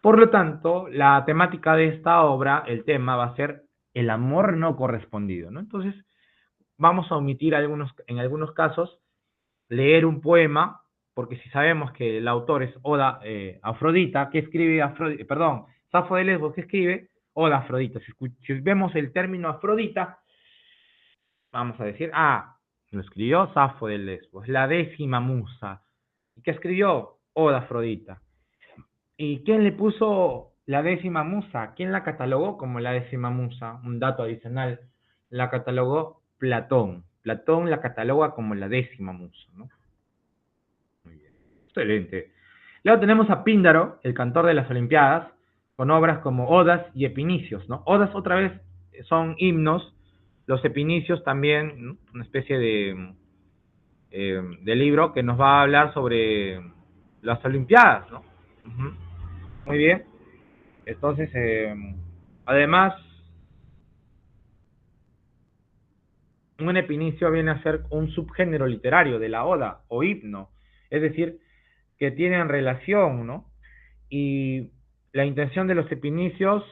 Por lo tanto, la temática de esta obra, el tema va a ser el amor no correspondido, ¿no? Entonces, vamos a omitir en algunos casos leer un poema, porque si sabemos que el autor es Oda Afrodita, que escribe Afrodita, perdón, Safo de Lesbos, que escribe Oda Afrodita. Si vemos el término Afrodita, vamos a decir, lo escribió Safo de Lesbos, la décima musa. ¿Y qué escribió? Oda Afrodita. ¿Y quién le puso la décima musa? ¿Quién la catalogó como la décima musa? Un dato adicional, la catalogó Platón. Platón la cataloga como la décima musa, ¿no? Muy bien. Excelente. Luego tenemos a Píndaro, el cantor de las Olimpiadas, con obras como Odas y Epinicios, ¿no? Odas otra vez son himnos, los Epinicios también, ¿no? Una especie de libro que nos va a hablar sobre las Olimpiadas, ¿no? Ujú. Muy bien. Entonces, además, un epinicio viene a ser un subgénero literario de la oda o himno, es decir, que tienen relación, ¿no? Y la intención de los epinicios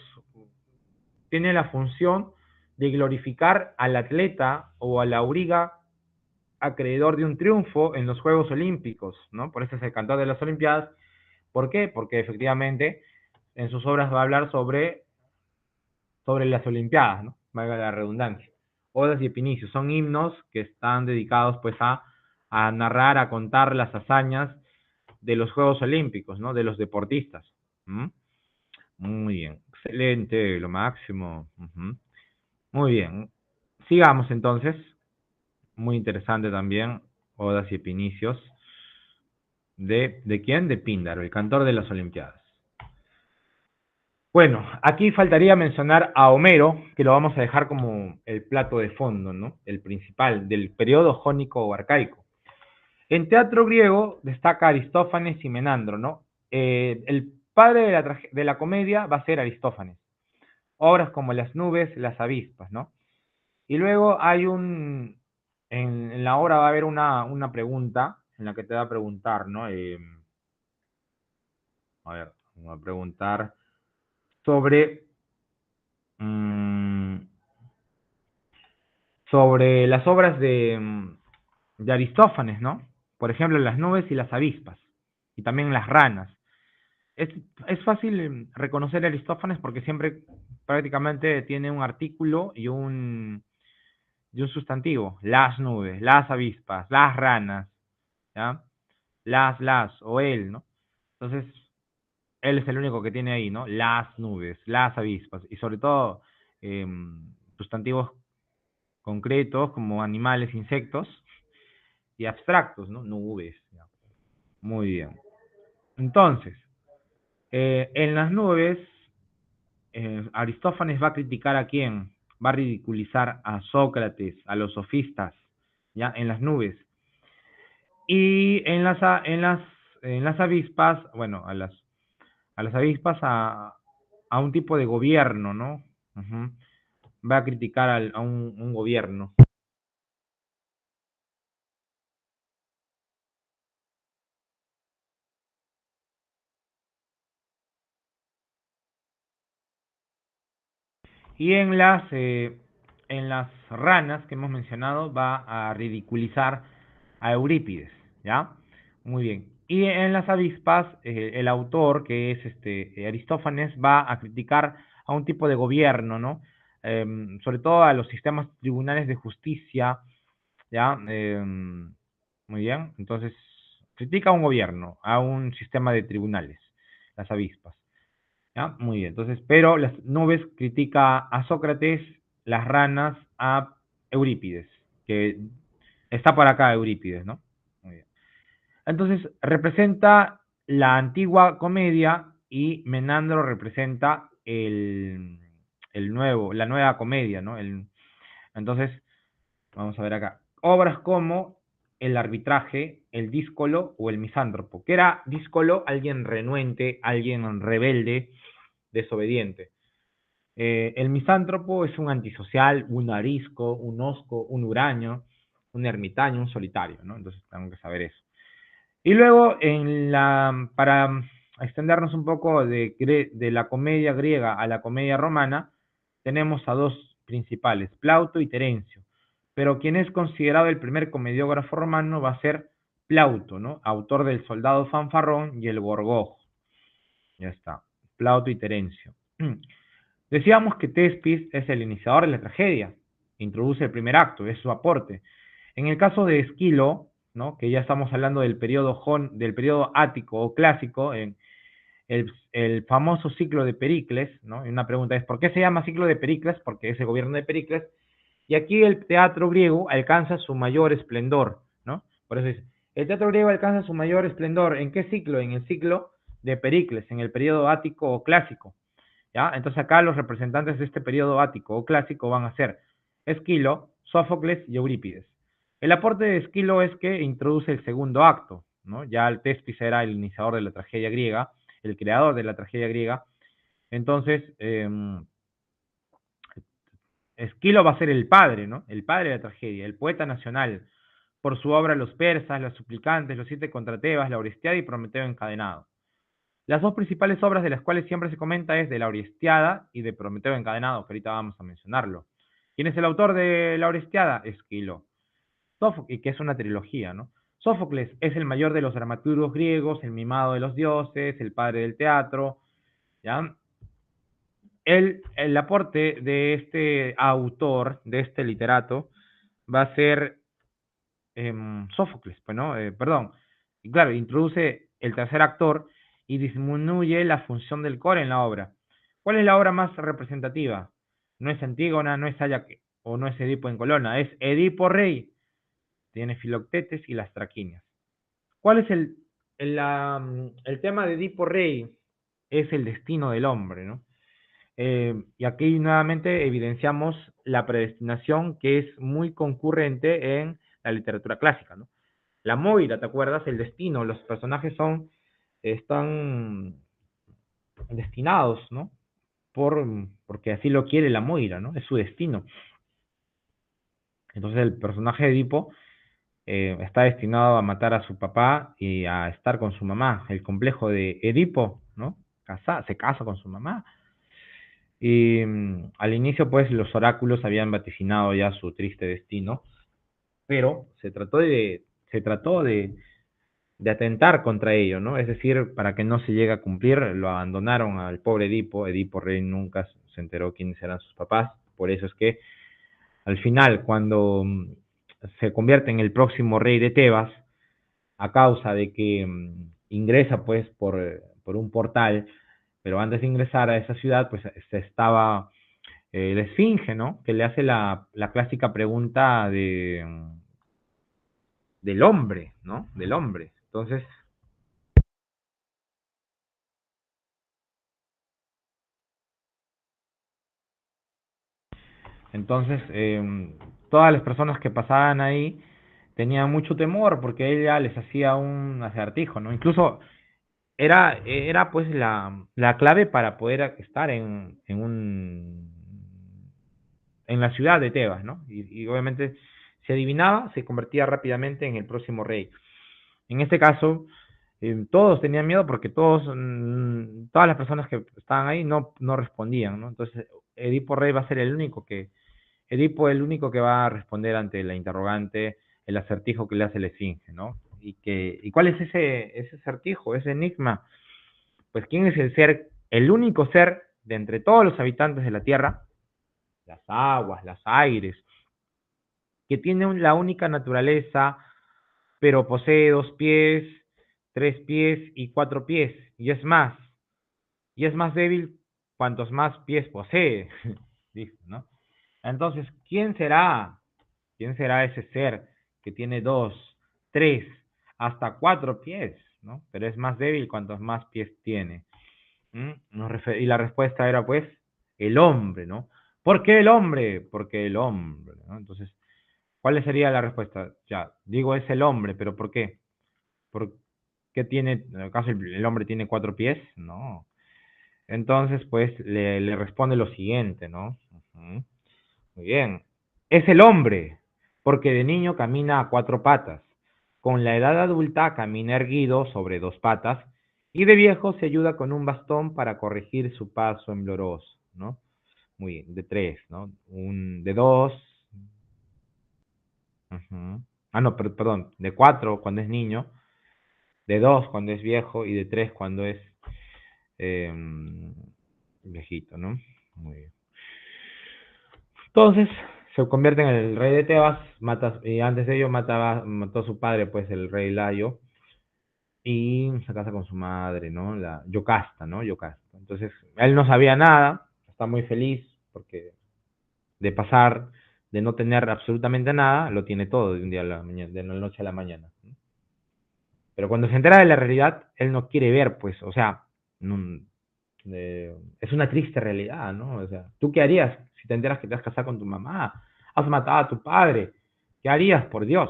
tiene la función de glorificar al atleta o al auriga acreedor de un triunfo en los Juegos Olímpicos, ¿no? Por eso es el cantor de las Olimpiadas. ¿Por qué? Porque efectivamente en sus obras va a hablar sobre las Olimpiadas, ¿no? Valga la redundancia. Odas y epinicios son himnos que están dedicados pues a a narrar, a contar las hazañas de los Juegos Olímpicos, ¿no? De los deportistas. ¿Mm? Muy bien, excelente, lo máximo. Ujú. Muy bien, sigamos entonces. Muy interesante también, Odas y Epinicios. ¿De quién? De Píndaro, el cantor de las Olimpiadas. Bueno, aquí faltaría mencionar a Homero, que lo vamos a dejar como el plato de fondo, ¿no? El principal, del periodo jónico o arcaico. En teatro griego destaca Aristófanes y Menandro, ¿no? El padre de la comedia va a ser Aristófanes. Obras como Las nubes, Las avispas, ¿no? Y luego hay en la obra va a haber una pregunta en la que te va a preguntar, ¿no? A ver, me va a preguntar sobre, mm, sobre las obras de Aristófanes, ¿no? Por ejemplo, Las nubes y las avispas, y también Las ranas. Es, es fácil reconocer a Aristófanes porque siempre prácticamente tiene un artículo y un sustantivo. Las nubes, las avispas, las ranas, ¿ya? Las, o él, ¿no? Entonces, él es el único que tiene ahí, ¿no? Las nubes, las avispas, y sobre todo eh, sustantivos concretos como animales, insectos, y abstractos, ¿no? Nubes. ¿Ya? Muy bien. Entonces, en las nubes, Aristófanes va a criticar a quién, va a ridiculizar a Sócrates, a los sofistas, ¿ya? En las nubes. Y en las avispas, bueno, a las avispas a un tipo de gobierno, ¿no? Ujú. Va a criticar a un gobierno. Y en las ranas que hemos mencionado va a ridiculizar a Eurípides, ¿ya? Muy bien. Y en las avispas, el autor, que es Aristófanes, va a criticar a un tipo de gobierno, ¿no? Sobre todo a los sistemas tribunales de justicia, ¿ya? Muy bien. Entonces, critica a un gobierno, a un sistema de tribunales, las avispas. ¿Ya? Muy bien, entonces, pero las nubes critica a Sócrates, las ranas a Eurípides, que está por acá Eurípides, ¿no? Muy bien. Entonces, representa la antigua comedia y Menandro representa la nueva comedia, ¿no? Entonces, vamos a ver acá. Obras como El arbitraje, El díscolo o El misántropo. ¿Qué era díscolo? Alguien renuente, alguien rebelde, desobediente. El misántropo es un antisocial, un arisco, un osco, un huraño, un ermitaño, un solitario, ¿no? Entonces tengo que saber eso. Y luego, para extendernos un poco de la comedia griega a la comedia romana, tenemos a dos principales, Plauto y Terencio. Pero quien es considerado el primer comediógrafo romano va a ser Plauto, ¿no? Autor del Soldado Fanfarrón y el Gorgojo. Ya está, Plauto y Terencio. Decíamos que Tespis es el iniciador de la tragedia, introduce el primer acto, es su aporte. En el caso de Esquilo, ¿no? Que ya estamos hablando del periodo ático o clásico, en el famoso ciclo de Pericles, ¿no? Y una pregunta es, ¿por qué se llama ciclo de Pericles? Porque es el gobierno de Pericles, y aquí el teatro griego alcanza su mayor esplendor, ¿no? Por eso dice, el teatro griego alcanza su mayor esplendor, ¿en qué ciclo? En el ciclo de Pericles, en el periodo ático o clásico. ¿Ya? Entonces acá los representantes de este periodo ático o clásico van a ser Esquilo, Sófocles y Eurípides. El aporte de Esquilo es que introduce el segundo acto, ¿no? Ya el Tespis era el iniciador de la tragedia griega, el creador de la tragedia griega. Entonces, Esquilo va a ser el padre, ¿no? El padre de la tragedia, el poeta nacional, por su obra Los persas, Los suplicantes, Los siete contra Tebas, La Orestiada y Prometeo encadenado. Las dos principales obras de las cuales siempre se comenta es de La Orestiada y de Prometeo encadenado, que ahorita vamos a mencionarlo. ¿Quién es el autor de La Orestiada? Esquilo. Sófocles, que es una trilogía, ¿no? Sófocles es el mayor de los dramaturgos griegos, el mimado de los dioses, el padre del teatro, ¿ya? El aporte de este autor, de este literato, va a ser Sófocles, pues, ¿no? Perdón. Y claro, introduce el tercer actor y disminuye la función del core en la obra. ¿Cuál es la obra más representativa? No es Antígona, no es Ayax o no es Edipo en Colonna, es Edipo Rey. Tiene Filoctetes y las Traquinias. ¿Cuál es el tema de Edipo Rey? Es el destino del hombre, ¿no? Y aquí nuevamente evidenciamos la predestinación que es muy concurrente en la literatura clásica, ¿no? La Moira, ¿te acuerdas? El destino, los personajes están destinados, ¿no? Porque así lo quiere la Moira, ¿no? Es su destino. Entonces el personaje de Edipo está destinado a matar a su papá y a estar con su mamá. El complejo de Edipo, ¿no? Se casa con su mamá. Y al inicio, pues, los oráculos habían vaticinado ya su triste destino, pero se trató de atentar contra ello, ¿no? Es decir, para que no se llegue a cumplir, lo abandonaron al pobre Edipo. Edipo Rey nunca se enteró quiénes eran sus papás, por eso es que al final, cuando se convierte en el próximo rey de Tebas, a causa de que ingresa pues por un portal, pero antes de ingresar a esa ciudad, pues se estaba la Esfinge, ¿no? Que le hace la clásica pregunta del hombre, ¿no? Del hombre. Entonces, todas las personas que pasaban ahí tenían mucho temor porque ella les hacía un acertijo, ¿no? Incluso era pues la clave para poder estar en la ciudad de Tebas, ¿no? Y obviamente si adivinaba, se convertía rápidamente en el próximo rey. En este caso, todos tenían miedo porque todas las personas que estaban ahí no respondían, ¿no? Entonces, Edipo Rey va a ser el único que va a responder ante la interrogante, el acertijo que le hace la Esfinge, ¿no? ¿Y cuál es ese acertijo, ese enigma? Pues, ¿quién es el único ser de entre todos los habitantes de la Tierra, las aguas, los aires, que tiene la única naturaleza, pero posee 2 pies, 3 pies y 4 pies, y es más débil cuantos más pies posee, dice, ¿no? Entonces, ¿quién será? ¿Quién será ese ser que tiene 2, 3, hasta 4 pies, ¿no? Pero es más débil cuantos más pies tiene. Y la respuesta era, pues, el hombre, ¿no? ¿Por qué el hombre? Porque el hombre, ¿no? Entonces, ¿cuál sería la respuesta? Ya, digo es el hombre, pero ¿por qué? ¿Por qué acaso el hombre tiene 4 pies? No. Entonces, pues, le responde lo siguiente, ¿no? Ujú. Muy bien. Es el hombre, porque de niño camina a 4 patas. Con la edad adulta camina erguido sobre 2 patas y de viejo se ayuda con un bastón para corregir su paso embloroso, ¿no? Muy bien, de 3, ¿no? De 2. Ujú. No, perdón, de 4 cuando es niño, de 2 cuando es viejo y de 3 cuando es em, viejito, ¿no? Muy bien. Entonces, se convierte en el rey de Tebas, y antes de ello mató a su padre, pues el rey Layo, y se casa con su madre, ¿no? La Yocasta, ¿no? Yocasta. Entonces, él no sabía nada, está muy feliz porque de pasar, de no tener absolutamente nada, lo tiene todo de un día a la mañana, de la noche a la mañana, ¿no? Pero cuando se entera de la realidad, él no quiere ver, pues, o sea, es una triste realidad, ¿no? O sea, ¿tú qué harías si te enteras que te has casado con tu mamá? Has matado a tu padre. ¿Qué harías, por Dios?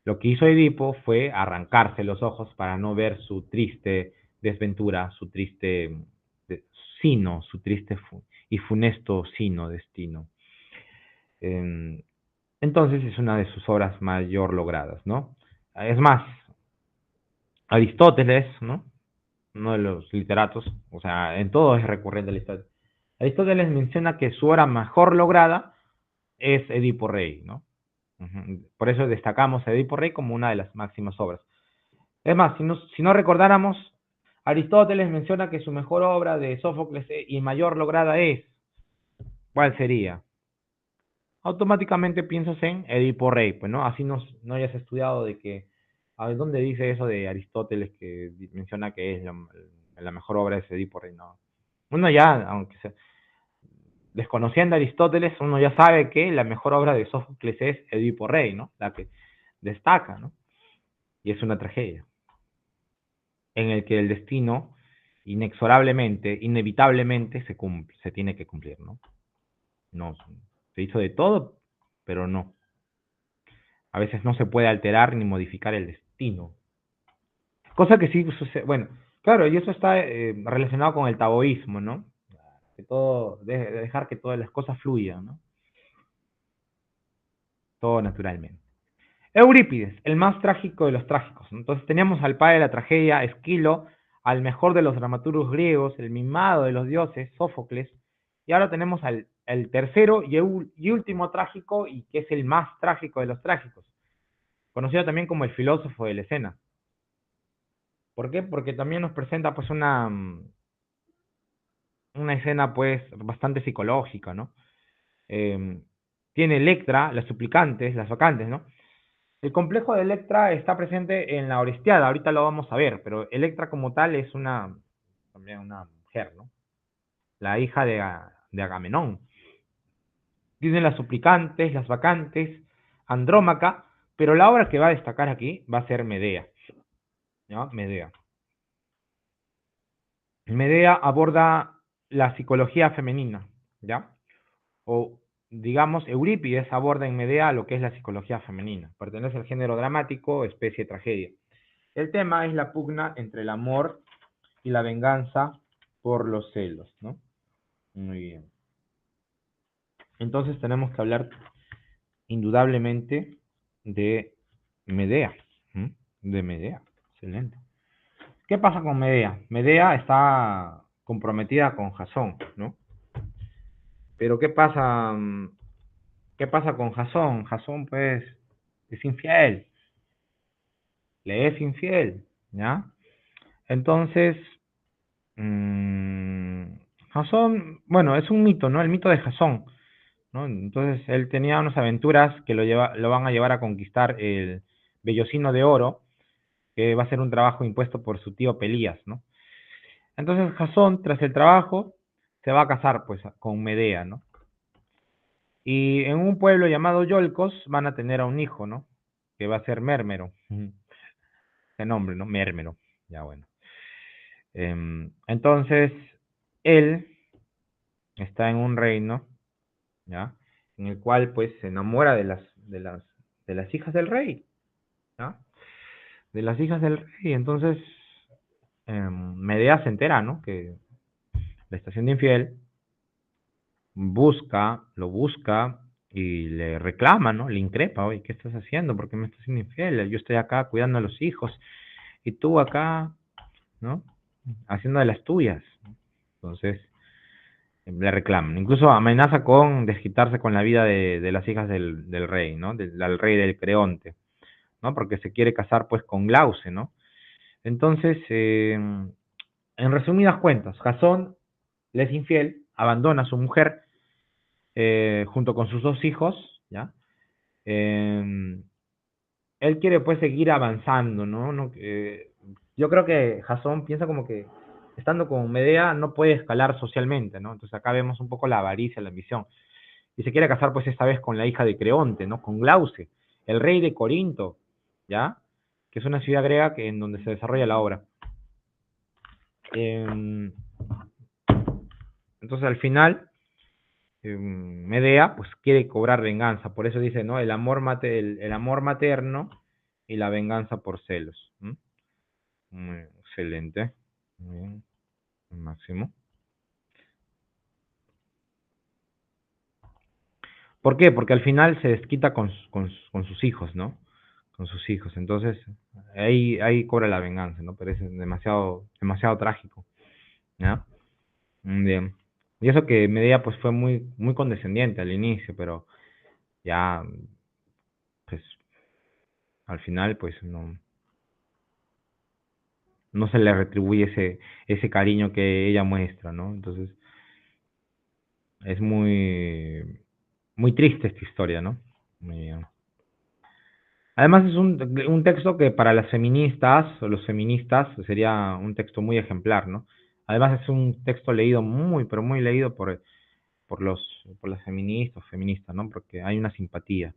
Lo que hizo Edipo fue arrancarse los ojos para no ver su triste desventura, su triste de- sino, su triste y funesto sino destino. Em, entonces es una de sus obras mayor logradas, ¿no? Es más, Aristóteles, ¿no? Uno de los literatos, o sea, en todo es recurrente Aristóteles. Aristóteles menciona que su obra mejor lograda es Edipo Rey, ¿no? Por eso destacamos a Edipo Rey como una de las máximas obras. Es más, si no recordáramos, Aristóteles menciona que su mejor obra de Sófocles y mayor lograda es, ¿cuál sería? automáticamente piensas en Edipo Rey, pues, ¿no? Así no hayas estudiado de que, a ver, ¿dónde dice eso de Aristóteles que menciona que es la mejor obra es Edipo Rey? No. Uno ya, aunque sea, desconociendo a Aristóteles, uno ya sabe que la mejor obra de Sófocles es Edipo Rey, ¿no? La que destaca, ¿no? Y es una tragedia, en el que el destino inexorablemente, inevitablemente se tiene que cumplir, ¿no? No, se hizo de todo, pero no. A veces no se puede alterar ni modificar el destino. Cosa que sí sucede, bueno, claro, y eso está relacionado con el taoísmo, ¿no? Que todo, de dejar que todas las cosas fluyan, ¿no? Todo naturalmente. Eurípides, el más trágico de los trágicos. Entonces teníamos al padre de la tragedia, Esquilo, al mejor de los dramaturgos griegos, el mimado de los dioses, Sófocles, y ahora tenemos al el tercero y último trágico, y que es el más trágico de los trágicos, conocido también como el filósofo de la escena. ¿Por qué? Porque también nos presenta pues una escena pues bastante psicológica, ¿no? Eh, Tiene Electra, las suplicantes, las vacantes, ¿no? El complejo de Electra está presente en la Orestiada, ahorita lo vamos a ver, pero Electra como tal es también una mujer, ¿no? La hija de Agamenón. Tiene las suplicantes, las vacantes, Andrómaca, pero la obra que va a destacar aquí va a ser Medea, ¿no? Medea. Medea aborda la psicología femenina, ¿ya? O digamos, Eurípides aborda en Medea lo que es la psicología femenina. Pertenece al género dramático, especie tragedia. El tema es la pugna entre el amor y la venganza por los celos, ¿no? Muy bien. Entonces tenemos que hablar indudablemente de Medea, ¿m? De Medea. Excelente. ¿Qué pasa con Medea? Medea está comprometida con Jasón, ¿no? Pero ¿qué pasa con Jasón? Jasón, pues, es infiel, le es infiel, ¿ya? Entonces, mmm, Jasón, bueno, es un mito, ¿no? El mito de Jasón, ¿no? Entonces, él tenía unas aventuras que lo van a llevar a conquistar el Vellocino de Oro, que va a ser un trabajo impuesto por su tío Pelías, ¿no? Entonces, Jasón, tras el trabajo, se va a casar, pues, con Medea, ¿no? Y en un pueblo llamado Yolcos van a tener a un hijo, ¿no? Que va a ser Mérmero. Ese nombre, ¿no? Mérmero. Ya bueno. Entonces, él está en un reino, ¿ya? En el cual, pues, se enamora de las hijas del rey, ¿ya? De las hijas del rey. Entonces, Medea se entera, ¿no? Que le está siendo infiel, lo busca y le reclama, ¿no? Le increpa, oye, ¿qué estás haciendo? ¿Por qué me estás siendo infiel? Yo estoy acá cuidando a los hijos y tú acá, ¿no? Haciendo de las tuyas. Entonces, le reclaman. Incluso amenaza con desquitarse con la vida de las hijas del rey, ¿no? Del rey del Creonte, ¿no? Porque se quiere casar, pues, con Glauce, ¿no? Entonces, en resumidas cuentas, Jasón le es infiel, abandona a su mujer junto con sus dos hijos, ¿ya? Eh, Él quiere pues seguir avanzando, ¿no? Yo creo que Jasón piensa como que estando con Medea no puede escalar socialmente, ¿no? Entonces acá vemos un poco la avaricia, la ambición. Y se quiere casar pues esta vez con la hija de Creonte, ¿no? Con Glauce, el rey de Corinto, ¿ya? Que es una ciudad griega en donde se desarrolla la obra. Eh, entonces al final Medea pues quiere cobrar venganza, por eso dice, ¿no? El amor materno y la venganza por celos. ¿M? Muy excelente. Muy bien, máximo. ¿Por qué? Porque al final se desquita con sus hijos, ¿no? Con sus hijos. Entonces, ahí cobra la venganza, ¿no? Pero es demasiado, demasiado trágico, ¿ya? Bien. Y eso que Medea pues fue muy condescendiente al inicio, pero ya, pues, al final, pues, no se le retribuye ese cariño que ella muestra, ¿no? Entonces, es muy, Muy triste esta historia, ¿no? Muy bien. Además es un texto que para las feministas o los feministas sería un texto muy ejemplar, ¿no? Además es un texto leído muy, pero muy leído por las feministas, ¿no? Porque hay una simpatía,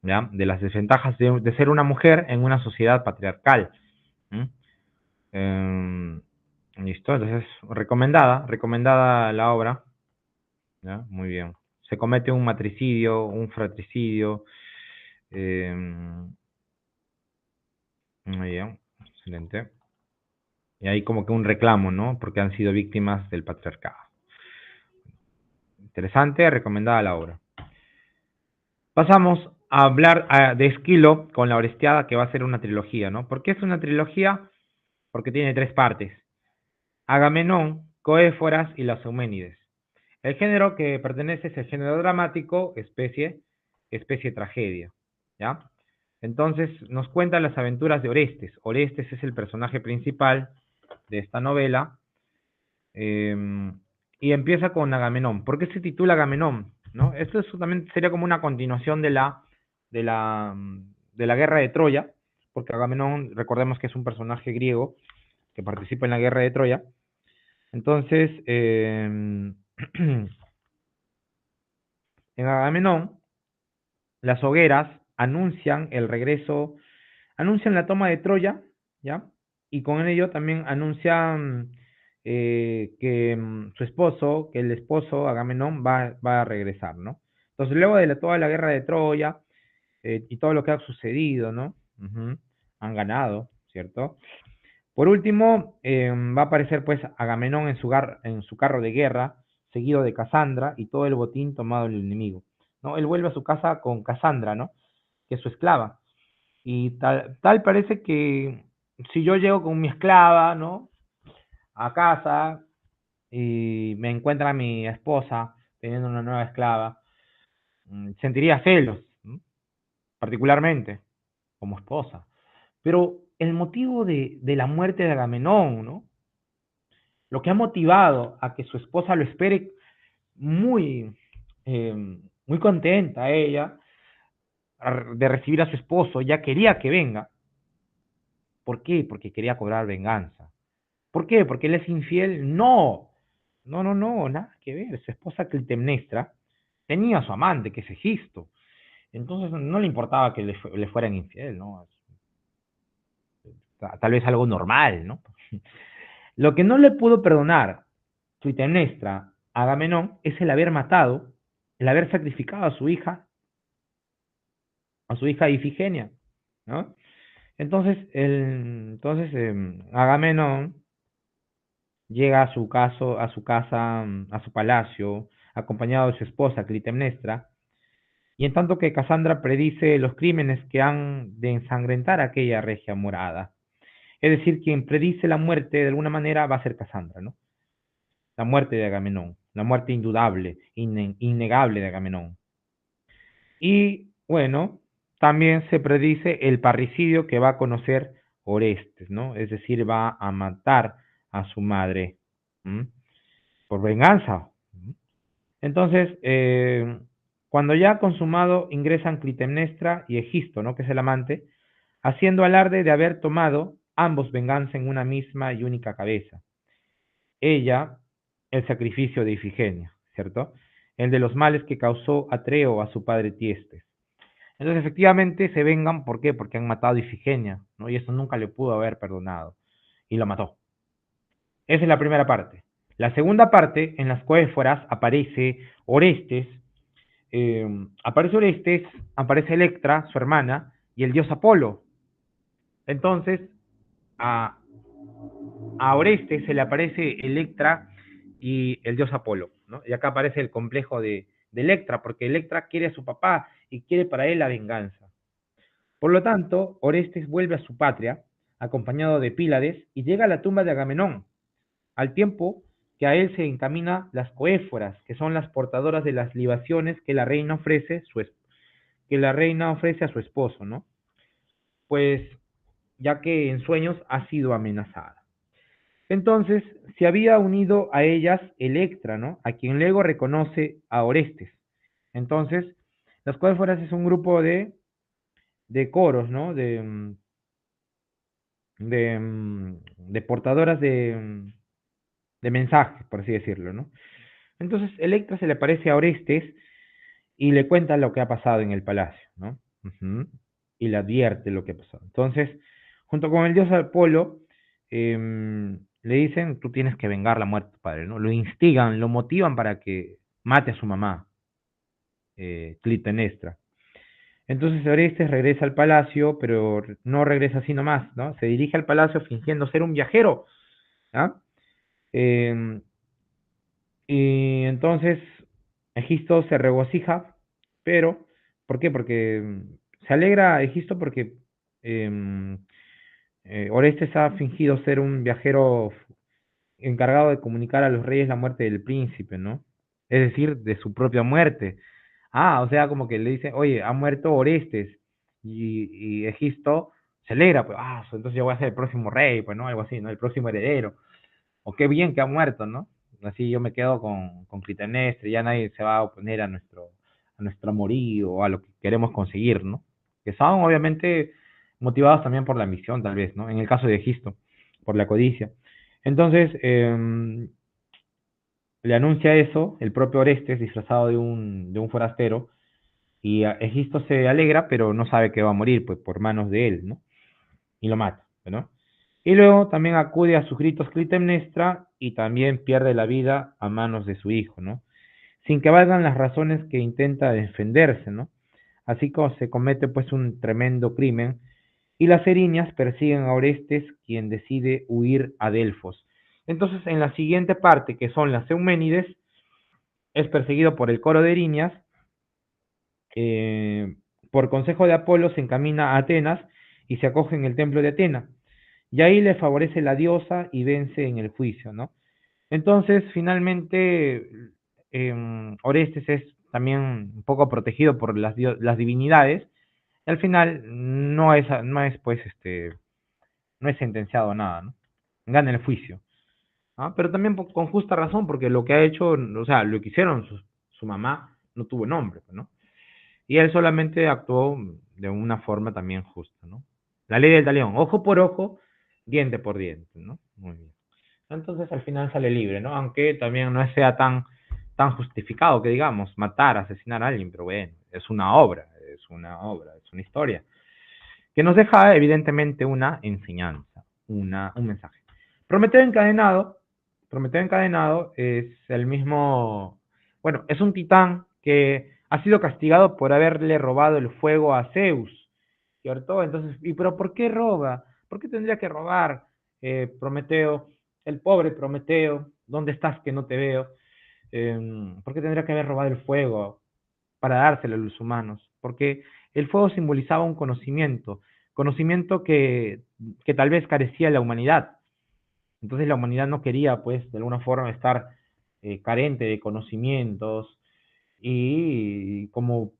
¿ya? De las desventajas de ser una mujer en una sociedad patriarcal. ¿M? Listo, entonces recomendada la obra, ¿ya? Muy bien. Se comete un matricidio, un fratricidio, muy bien, excelente. Y hay como que un reclamo, ¿no? Porque han sido víctimas del patriarcado. Interesante, recomendada la obra. Pasamos a hablar de Esquilo con la Orestiada, que va a ser una trilogía, ¿no? ¿Por qué es una trilogía? Porque tiene tres partes: Agamenón, Coéforas y las Euménides. El género que pertenece es el género dramático, especie tragedia, ¿ya? Entonces nos cuentan las aventuras de Orestes. Orestes es el personaje principal de esta novela, eh, y empieza con Agamenón. ¿Por qué se titula Agamenón? ¿No? Esto también sería como una continuación de la, de la guerra de Troya, porque Agamenón, recordemos que es un personaje griego que participa en la guerra de Troya. Entonces, en Agamenón, las hogueras anuncian la toma de Troya, ¿ya? Y con ello también anuncian que su esposo, que el esposo Agamenón va a regresar, ¿no? Entonces, luego de toda la guerra de Troya y todo lo que ha sucedido, ¿no? Ujú, han ganado, ¿cierto? Por último, va a aparecer pues Agamenón en su carro de guerra, seguido de Casandra y todo el botín tomado del enemigo, ¿no? Él vuelve a su casa con Casandra, ¿no? Que es su esclava. Y tal parece que si yo llego con mi esclava, ¿no? A casa y me encuentra mi esposa teniendo una nueva esclava, sentiría celos, ¿no? Particularmente como esposa. Pero el motivo de la muerte de Agamenón, ¿no? Lo que ha motivado a que su esposa lo espere muy, muy contenta ella de recibir a su esposo, ya quería que venga. ¿Por qué? Porque quería cobrar venganza. ¿Por qué? ¿Porque él es infiel? No, no, no, no, nada que ver. Su esposa Clitemnestra tenía a su amante, que es Egisto. Entonces no le importaba que le fueran infiel, ¿no? Tal vez algo normal, ¿no? Lo que no le pudo perdonar Clitemnestra a Agamenón es el haber matado, el haber sacrificado a su hija Ifigenia, ¿no? Entonces Agamenón llega a su casa, a su palacio, acompañado de su esposa Clitemnestra, y en tanto que Casandra predice los crímenes que han de ensangrentar aquella regia morada. Es decir, quien predice la muerte de alguna manera va a ser Casandra, ¿no? La muerte de Agamenón, la muerte indudable, innegable de Agamenón. Y bueno, también se predice el parricidio que va a conocer Orestes, ¿no? Es decir, va a matar a su madre, ¿m? Por venganza. Entonces, cuando ya ha consumado, ingresan Clitemnestra y Egisto, ¿no? Que es el amante, haciendo alarde de haber tomado ambos venganza en una misma y única cabeza. Ella, el sacrificio de Ifigenia, ¿cierto? El de los males que causó Atreo a su padre Tiestes. Entonces, efectivamente, se vengan, ¿por qué? Porque han matado a Ifigenia, ¿no? Y eso nunca le pudo haber perdonado. Y lo mató. Esa es la primera parte. La segunda parte, en las Coéforas, aparece Orestes, aparece Orestes, aparece Electra, su hermana, y el dios Apolo. Entonces, a, a Orestes se le aparece Electra y el dios Apolo, ¿no? Y acá aparece el complejo de Electra, porque Electra quiere a su papá y quiere para él la venganza. Por lo tanto, Orestes vuelve a su patria, acompañado de Pílades, y llega a la tumba de Agamenón, al tiempo que a él se encamina las coéforas, que son las portadoras de las libaciones que la reina ofrece a su esposo, ¿no? Pues ya que en sueños ha sido amenazada. Entonces se había unido a ellas Electra, ¿no? A quien luego reconoce a Orestes. Entonces, las cuadríforas es un grupo de coros, ¿no? De portadoras de mensajes, por así decirlo, ¿no? Entonces, Electra se le aparece a Orestes y le cuenta lo que ha pasado en el palacio, ¿no? Ujú. Y le advierte lo que ha pasado. Entonces, junto con el dios Apolo, le dicen, tú tienes que vengar la muerte de tu padre, ¿no? Lo instigan, lo motivan para que mate a su mamá, Clitemnestra. Entonces Orestes regresa al palacio, pero no regresa así nomás, ¿no? Se dirige al palacio fingiendo ser un viajero, ¿ah? Eh, y entonces Egisto se regocija, pero ¿por qué? Porque se alegra Egisto porque em, Orestes ha fingido ser un viajero encargado de comunicar a los reyes la muerte del príncipe, ¿no? Es decir, de su propia muerte. Ah, o sea, como que le dice, oye, ha muerto Orestes, y Egisto se alegra, pues, entonces yo voy a ser el próximo rey, pues, ¿no? Algo así, ¿no? El próximo heredero. O qué bien que ha muerto, ¿no? Así yo me quedo con Clitemnestra, ya nadie se va a oponer a nuestro amorío o a lo que queremos conseguir, ¿no? Que son obviamente motivados también por la ambición, tal vez, ¿no? En el caso de Egisto, por la codicia. Entonces, le anuncia eso el propio Orestes disfrazado de un forastero, y Egisto se alegra, pero no sabe que va a morir, pues, por manos de él, ¿no? Y lo mata, ¿no? Y luego también acude a sus gritos Clitemnestra y también pierde la vida a manos de su hijo, ¿no? Sin que valgan las razones que intenta defenderse, ¿no? Así como se comete pues un tremendo crimen y las eriñas persiguen a Orestes, quien decide huir a Delfos. Entonces, en la siguiente parte, que son las Euménides, es perseguido por el coro de eriñas, eh, por consejo de Apolo se encamina a Atenas y se acoge en el templo de Atena. Y ahí le favorece la diosa y vence en el juicio, ¿no? Entonces, finalmente, Orestes es también un poco protegido por las divinidades. Y al final no es pues, no es sentenciado a nada, ¿no? Gana el juicio. ¿Ah? Pero también con justa razón, porque lo que ha hecho, o sea, lo que hicieron su mamá no tuvo nombre, pues, ¿no? Y él solamente actuó de una forma también justa, ¿no? La ley del talión, ojo por ojo, diente por diente, ¿no? Muy bien. Entonces al final sale libre, ¿no? Aunque también no sea tan justificado que digamos, matar, asesinar a alguien, pero bueno, es una historia, que nos deja evidentemente una enseñanza, un mensaje. Prometeo encadenado, Prometeo encadenado es el mismo, bueno, es un titán que ha sido castigado por haberle robado el fuego a Zeus, ¿cierto? Entonces, pero por qué roba? ¿Por qué tendría que robar, Prometeo? El pobre Prometeo, ¿dónde estás que no te veo? ¿Por qué tendría que haber robado el fuego para dárselo a los humanos? Porque el fuego simbolizaba un conocimiento que tal vez carecía la humanidad. Entonces la humanidad no quería, pues, de alguna forma estar carente de conocimientos, y como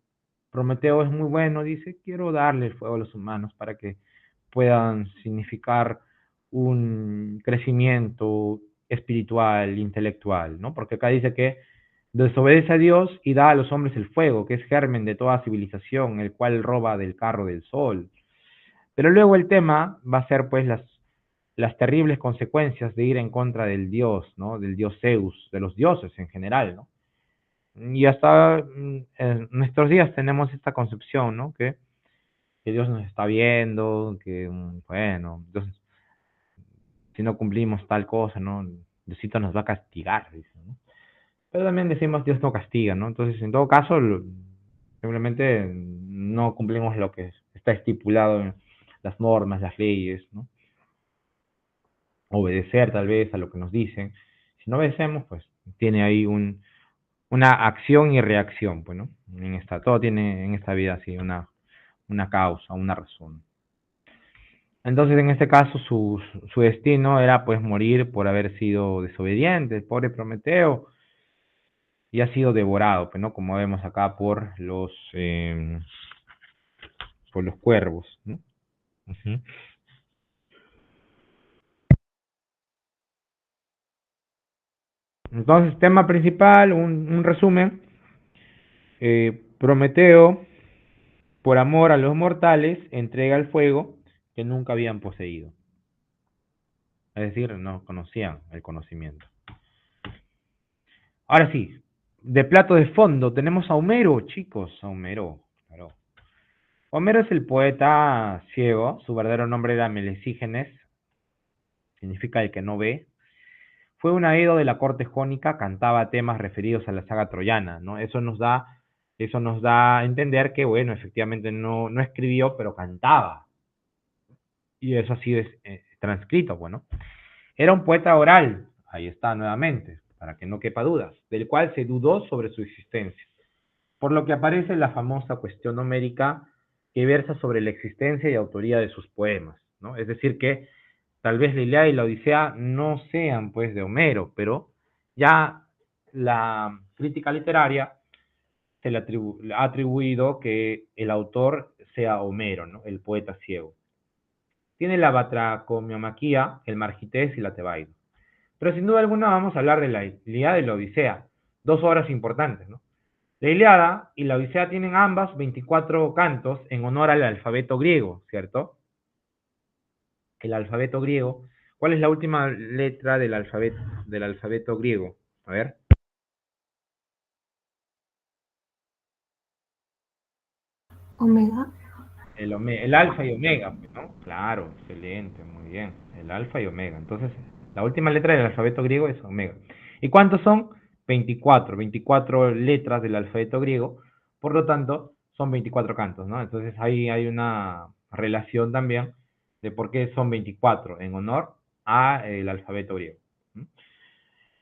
Prometeo es muy bueno, dice, quiero darle el fuego a los humanos para que puedan significar un crecimiento espiritual, intelectual, ¿no? Porque acá dice que desobedece a Dios y da a los hombres el fuego, que es germen de toda civilización, el cual roba del carro del sol. Pero luego el tema va a ser pues las terribles consecuencias de ir en contra del Dios, ¿no? Del Dios Zeus, de los dioses en general, ¿no? Y hasta en nuestros días tenemos esta concepción, ¿no? Que Dios nos está viendo, que, bueno, entonces, si no cumplimos tal cosa, ¿no? Diosito nos va a castigar, dice, ¿no? Pero también decimos Dios no castiga, ¿no? Entonces, en todo caso, simplemente no cumplimos lo que está estipulado en las normas, las leyes, ¿no? Obedecer tal vez a lo que nos dicen. Si no obedecemos, pues tiene ahí una acción y reacción, pues, ¿no? Todo tiene en esta vida así una causa, una razón. Entonces, en este caso, su destino era pues morir por haber sido desobediente, el pobre Prometeo, y ha sido devorado, pues, ¿no? Como vemos acá por los cuervos, ¿no? Ujú. Entonces, tema principal, un resumen. Prometeo, por amor a los mortales, entrega el fuego que nunca habían poseído. Es decir, no conocían el conocimiento. Ahora sí, de plato de fondo tenemos a Homero, chicos, a Homero. Claro. Homero es el poeta ciego, su verdadero nombre era Melesígenes, significa el que no ve. Fue un aedo de la corte jónica, cantaba temas referidos a la saga troyana, ¿no? Eso nos da a entender que, bueno, efectivamente no escribió, pero cantaba. Y eso ha sido transcrito, bueno. Era un poeta oral, ahí está nuevamente, para que no quepa dudas, del cual se dudó sobre su existencia. Por lo que aparece la famosa cuestión homérica que versa sobre la existencia y autoría de sus poemas, ¿no? Es decir, que tal vez la Ilíada y la Odisea no sean pues de Homero, pero ya la crítica literaria se le ha atribuido que el autor sea Homero, ¿no? El poeta ciego. Tiene la batracomiomaquia, el margités y la tebaida. Pero sin duda alguna vamos a hablar de la Ilíada y la Odisea, dos obras importantes, ¿no? La Ilíada y la Odisea tienen ambas 24 cantos en honor al alfabeto griego, ¿cierto? El alfabeto griego. ¿Cuál es la última letra del alfabeto griego? A ver. Omega. El alfa y omega, pues, ¿no? Claro, excelente, muy bien. El alfa y omega. Entonces, la última letra del alfabeto griego es omega. ¿Y cuántos son? 24. 24 letras del alfabeto griego. Por lo tanto, son 24 cantos, ¿no? Entonces, ahí hay una relación también de por qué son 24 en honor a el alfabeto griego. ¿Mm?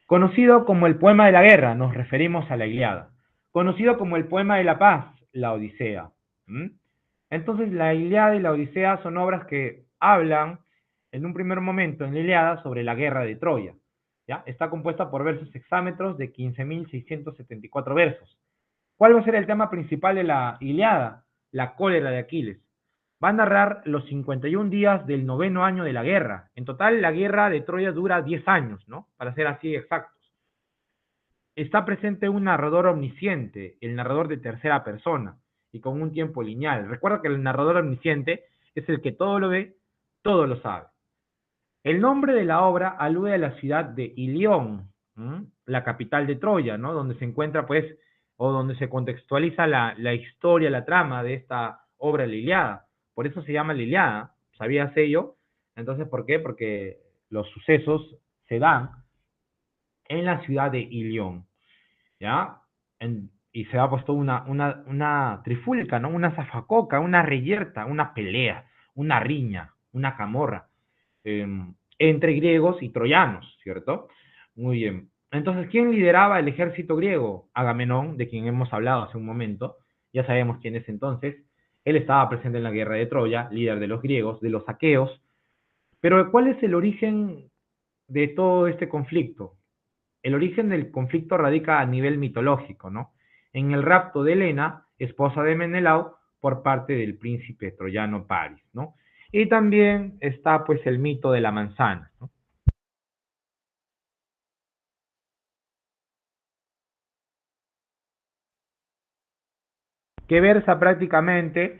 Conocido como el poema de la guerra, nos referimos a la Ilíada. Conocido como el poema de la paz, la Odisea. ¿Mm? Entonces, la Ilíada y la Odisea son obras que hablan en un primer momento en la Ilíada sobre la guerra de Troya. ¿Ya? Está compuesta por versos hexámetros de 15.674 versos. ¿Cuál va a ser el tema principal de la Ilíada? La cólera de Aquiles. Va a narrar los 51 días del noveno año de la guerra. En total, la guerra de Troya dura 10 años, ¿no? Para ser así exactos. Está presente un narrador omnisciente, el narrador de tercera persona, y con un tiempo lineal. Recuerda que el narrador omnisciente es el que todo lo ve, todo lo sabe. El nombre de la obra alude a la ciudad de Ilión, la capital de Troya, ¿no? Donde se encuentra, pues, o donde se contextualiza la historia, la trama de esta obra, la Ilíada. Por eso se llama la Ilíada. ¿Sabías ello? Entonces, ¿por qué? Porque los sucesos se dan en la ciudad de Ilión, ¿ya? Y se ha puesto una trifulca, ¿no? Una zafacoca, una reyerta, una pelea, una riña, una camorra eh, entre griegos y troyanos, ¿cierto? Muy bien. Entonces, ¿quién lideraba el ejército griego? Agamenón, de quien hemos hablado hace un momento. Ya sabemos quién es entonces. Él estaba presente en la guerra de Troya, líder de los griegos, de los aqueos. Pero, ¿cuál es el origen de todo este conflicto? El origen del conflicto radica a nivel mitológico, ¿no? En el rapto de Helena, esposa de Menelao, por parte del príncipe troyano Paris, ¿no? Y también está pues el mito de la manzana, ¿no? Que versa prácticamente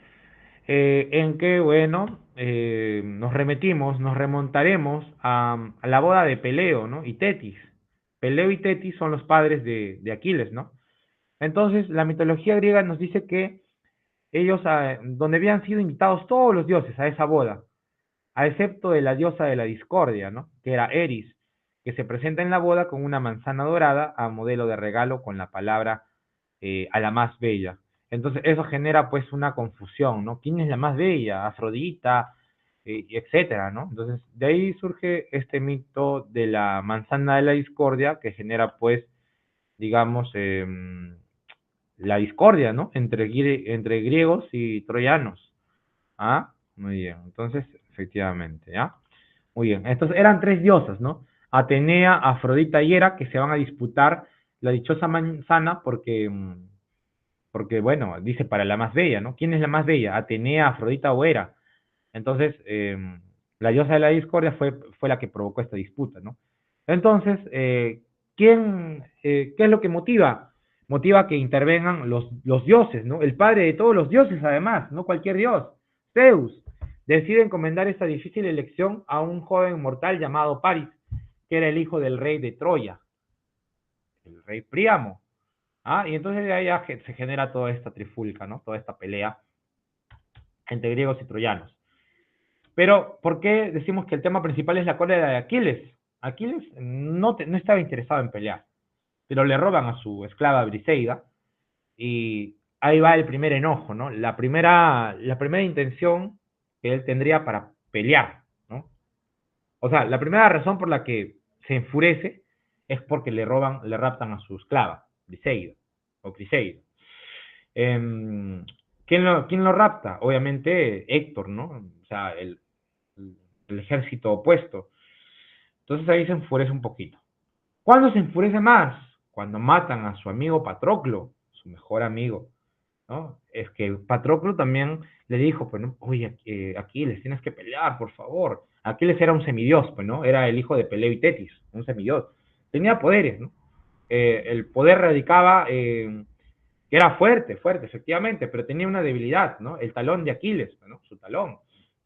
en que, bueno, nos remontaremos a la boda de Peleo, ¿no? Y Tetis. Peleo y Tetis son los padres de Aquiles, ¿no? Entonces, la mitología griega nos dice que ellos, donde habían sido invitados todos los dioses a esa boda, a excepto de la diosa de la discordia, ¿no? Que era Eris, que se presenta en la boda con una manzana dorada a modelo de regalo con la palabra a la más bella. Entonces eso genera pues una confusión, ¿no? ¿Quién es la más bella? Afrodita, etcétera, ¿no? Entonces de ahí surge este mito de la manzana de la discordia que genera pues, digamos, la discordia, ¿no? Entre griegos y troyanos. Ah, muy bien. Entonces, efectivamente, ¿ya? Muy bien. Entonces, eran tres diosas, ¿no? Atenea, Afrodita y Hera, que se van a disputar la dichosa manzana porque, porque, bueno, dice para la más bella, ¿no? ¿Quién es la más bella? ¿Atenea, Afrodita o Hera? Entonces, la diosa de la discordia fue la que provocó esta disputa, ¿no? Entonces, ¿qué es lo que motiva? motiva que intervengan los dioses, ¿no? El padre de todos los dioses, además, no cualquier dios, Zeus, decide encomendar esta difícil elección a un joven mortal llamado Paris, que era el hijo del rey de Troya, el rey Príamo. ¿Ah? Y entonces de ahí ya se genera toda esta trifulca, ¿no? Toda esta pelea entre griegos y troyanos. Pero, ¿por qué decimos que el tema principal es la cólera de Aquiles? Aquiles no estaba interesado en pelear, pero le roban a su esclava Briseida, y ahí va el primer enojo, ¿no? La primera intención que él tendría para pelear, ¿no? O sea, la primera razón por la que se enfurece es porque le raptan a su esclava, Briseida, o Criseida. ¿Quién lo rapta? Obviamente Héctor, ¿no? O sea, el ejército opuesto. Entonces ahí se enfurece un poquito. ¿Cuándo se enfurece más? Cuando matan a su amigo Patroclo, su mejor amigo, ¿no? Es que Patroclo también le dijo, pues, ¿no? Oye, Aquiles, tienes que pelear, por favor. Aquiles era un semidios, pues, ¿no? Era el hijo de Peleo y Tetis, un semidios. Tenía poderes, ¿no? El poder radicaba, que era fuerte, fuerte, efectivamente, pero tenía una debilidad, ¿no? El talón de Aquiles, ¿no? Su talón.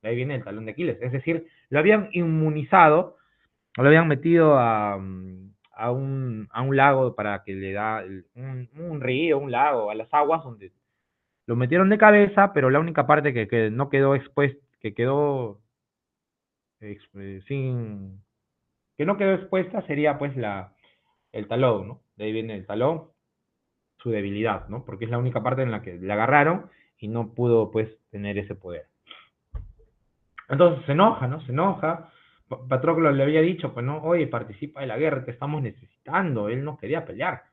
De ahí viene el talón de Aquiles. Es decir, lo habían inmunizado, lo habían metido a un lago para que le da un río, un lago, a las aguas, donde lo metieron de cabeza, pero la única parte que no quedó expuesta, que quedó sin, que no quedó expuesta sería pues el talón, ¿no? De ahí viene el talón, su debilidad, ¿no? Porque es la única parte en la que le agarraron y no pudo pues tener ese poder. Entonces se enoja, ¿no? Se enoja. Patroclo le había dicho, pues no, oye, participa de la guerra, te estamos necesitando. Él no quería pelear.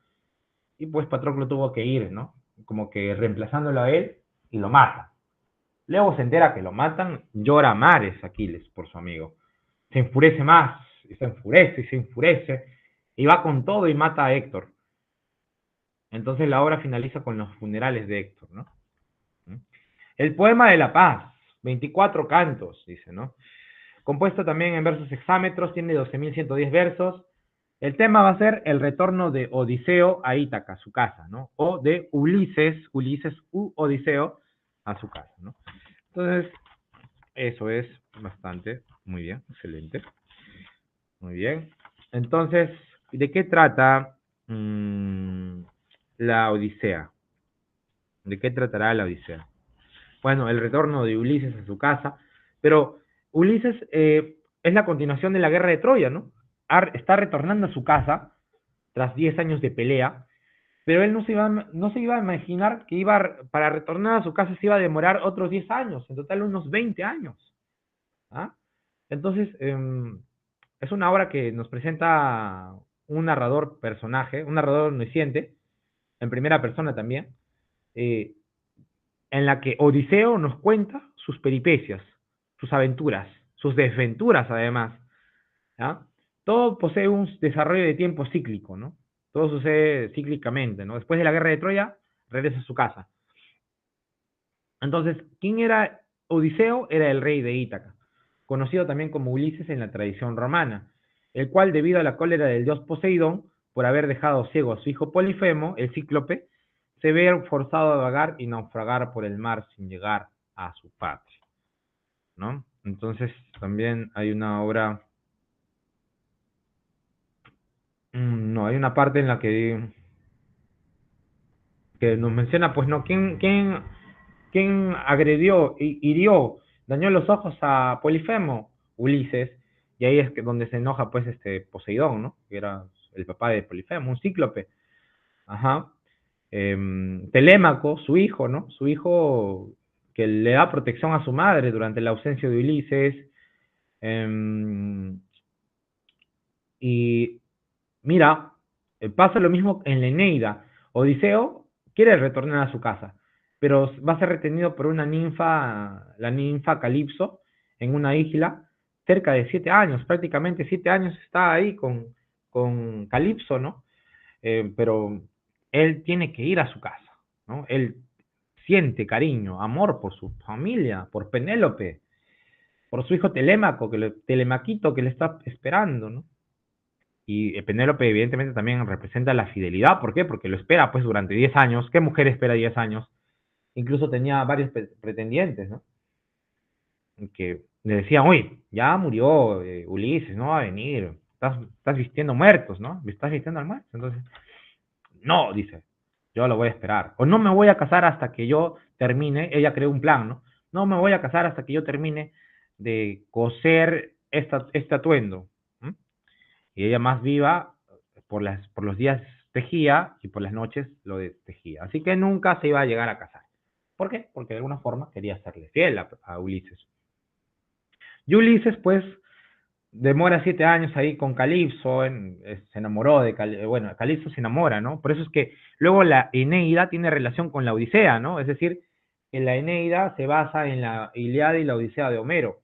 Y pues Patroclo tuvo que ir, ¿no? Como que reemplazándolo a él, y lo mata. Luego se entera que lo matan, llora a mares Aquiles por su amigo. Se enfurece más, y se enfurece, y va con todo y mata a Héctor. Entonces la obra finaliza con los funerales de Héctor, ¿no? El poema de la paz, 24 cantos, dice, ¿no? Compuesto también en versos hexámetros, tiene 12.110 versos. El tema va a ser el retorno de Odiseo a Ítaca, su casa, ¿no? O de Ulises u Odiseo a su casa, ¿no? Entonces, eso es bastante, muy bien, excelente, muy bien. Entonces, ¿de qué trata la Odisea? ¿De qué tratará la Odisea? Bueno, el retorno de Ulises a su casa, pero Ulises es la continuación de la guerra de Troya, ¿no? Está retornando a su casa tras 10 años de pelea, pero él no se iba a imaginar que para retornar a su casa se iba a demorar otros 10 años, en total unos 20 años. ¿Ah? Entonces, es una obra que nos presenta un narrador personaje, un narrador omnisciente, en primera persona también, eh, en la que Odiseo nos cuenta sus peripecias, sus aventuras, sus desventuras además. ¿Ya? Todo posee un desarrollo de tiempo cíclico, ¿no? Todo sucede cíclicamente, ¿no? Después de la guerra de Troya, regresa a su casa. Entonces, ¿quién era Odiseo? Era el rey de Ítaca, conocido también como Ulises en la tradición romana, el cual, debido a la cólera del dios Poseidón, por haber dejado ciego a su hijo Polifemo, el cíclope, se ve forzado a vagar y naufragar por el mar sin llegar a su patria, ¿no? Entonces, también hay una obra, no, hay una parte en la que nos menciona, pues, ¿no? ¿Quién agredió, hirió, dañó los ojos a Polifemo? Ulises. Y ahí es donde se enoja, pues, Poseidón, ¿no? Que era el papá de Polifemo, un cíclope. Ajá. Telémaco, su hijo, ¿no? Su hijo que le da protección a su madre durante la ausencia de Ulises. Y mira, pasa lo mismo en la Eneida. Odiseo quiere retornar a su casa, pero va a ser retenido por una ninfa, la ninfa Calipso, en una isla, cerca de 7 años, prácticamente 7 años está ahí con Calipso, ¿no? Pero él tiene que ir a su casa, ¿no? Él siente cariño, amor por su familia, por Penélope, por su hijo Telemaquito que le está esperando, ¿no? Y Penélope evidentemente también representa la fidelidad. ¿Por qué? Porque lo espera pues durante 10 años. ¿Qué mujer espera 10 años? Incluso tenía varios pretendientes, ¿no? Que le decían, oye, ya murió Ulises, no va a venir, estás vistiendo muertos, ¿no? Me estás vistiendo al muerto. Entonces, no, dice, yo lo voy a esperar. O no me voy a casar hasta que yo termine, ella creó un plan, ¿no? No me voy a casar hasta que yo termine de coser este atuendo. ¿M? Y ella más viva, por los días tejía y por las noches lo destejía. Así que nunca se iba a llegar a casar. ¿Por qué? Porque de alguna forma quería serle fiel a Ulises. Y Ulises, pues, demora 7 años ahí con Calipso, se enamoró de bueno, Calipso se enamora, ¿no? Por eso es que luego la Eneida tiene relación con la Odisea, ¿no? Es decir, que la Eneida se basa en la Ilíada y la Odisea de Homero,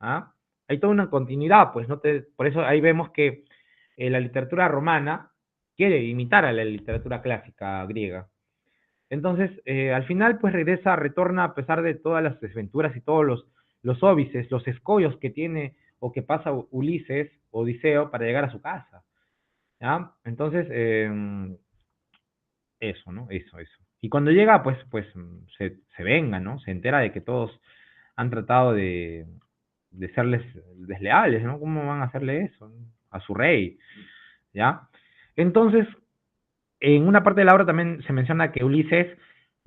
¿ah? Hay toda una continuidad, pues, ¿no? Por eso ahí vemos que la literatura romana quiere imitar a la literatura clásica griega. Entonces, al final, pues retorna a pesar de todas las desventuras y todos los óbices, los escollos que tiene o que pasa Ulises, Odiseo, para llegar a su casa. ¿Ya? Entonces, eso, ¿no? Eso. Y cuando llega, pues se venga, ¿no? Se entera de que todos han tratado de serles desleales, ¿no? ¿Cómo van a hacerle eso, ¿no? A su rey, ¿ya? Entonces, en una parte de la obra también se menciona que Ulises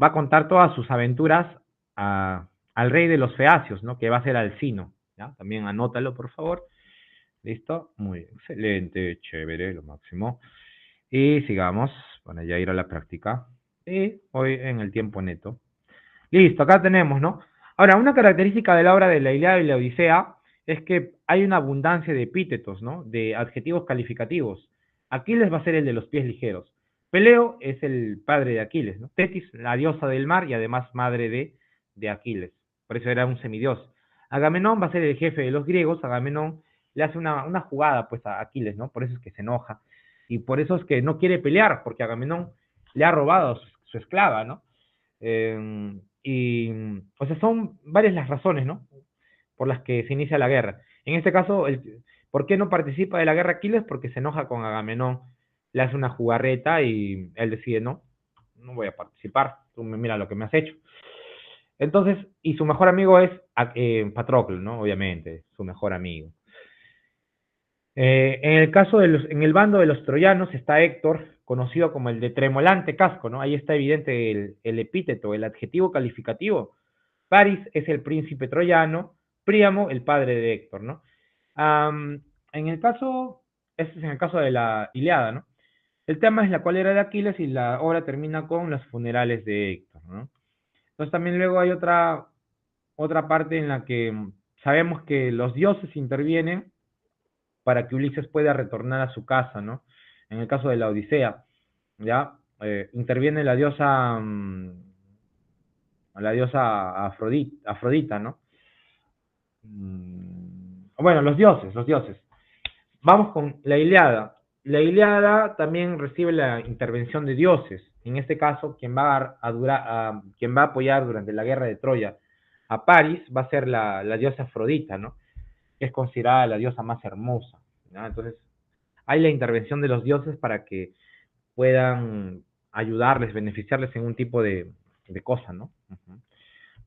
va a contar todas sus aventuras al rey de los feacios, ¿no? Que va a ser Alcino, ¿ya? También anótalo, por favor. ¿Listo? Muy excelente, chévere, lo máximo. Y sigamos, para ya ir a la práctica. Y hoy en el tiempo neto. Listo, acá tenemos, ¿no? Ahora, una característica de la obra de la Ilíada y la Odisea es que hay una abundancia de epítetos, ¿no? De adjetivos calificativos. Aquiles va a ser el de los pies ligeros. Peleo es el padre de Aquiles, ¿no? Tetis, la diosa del mar y además madre de Aquiles. Por eso era un semidios. Agamenón va a ser el jefe de los griegos. Agamenón le hace una jugada pues a Aquiles, ¿no? Por eso es que se enoja. Y por eso es que no quiere pelear, porque Agamenón le ha robado su esclava, ¿no? O sea, son varias las razones, ¿no? Por las que se inicia la guerra. En este caso, ¿por qué no participa de la guerra Aquiles? Porque se enoja con Agamenón, le hace una jugarreta y él decide, no voy a participar, tú mira lo que me has hecho. Entonces, y su mejor amigo es Patroclo, ¿no? Obviamente, su mejor amigo. En el bando de los troyanos está Héctor, conocido como el de tremolante casco, ¿no? Ahí está evidente el epíteto, el adjetivo calificativo. Paris es el príncipe troyano, Príamo el padre de Héctor, ¿no? En el caso, este es en el caso de la Ilíada, ¿no? El tema es la cólera de Aquiles y la obra termina con los funerales de Héctor, ¿no? Entonces también luego hay otra parte en la que sabemos que los dioses intervienen para que Ulises pueda retornar a su casa, ¿no? En el caso de la Odisea, ¿ya? Interviene la diosa Afrodita, ¿no? Bueno, los dioses. Vamos con la Ilíada. La Ilíada también recibe la intervención de dioses. En este caso, quien va a apoyar durante la guerra de Troya a Paris va a ser la diosa Afrodita, ¿no? Que es considerada la diosa más hermosa, ¿no? Entonces, hay la intervención de los dioses para que puedan ayudarles, beneficiarles en un tipo de cosa, ¿no? Uh-huh.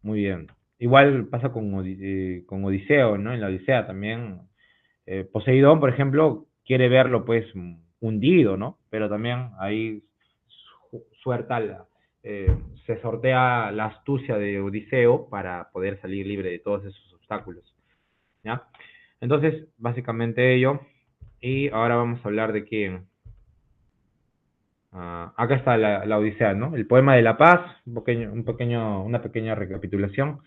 Muy bien. Igual pasa con Odiseo, ¿no? En la Odisea también. Poseidón, por ejemplo, quiere verlo pues hundido, ¿no? Pero también ahí suelta se sortea la astucia de Odiseo para poder salir libre de todos esos obstáculos, ¿ya? Entonces, básicamente ello. Y ahora vamos a hablar de quién. Acá está la Odisea, ¿no? El poema de la paz, una pequeña recapitulación.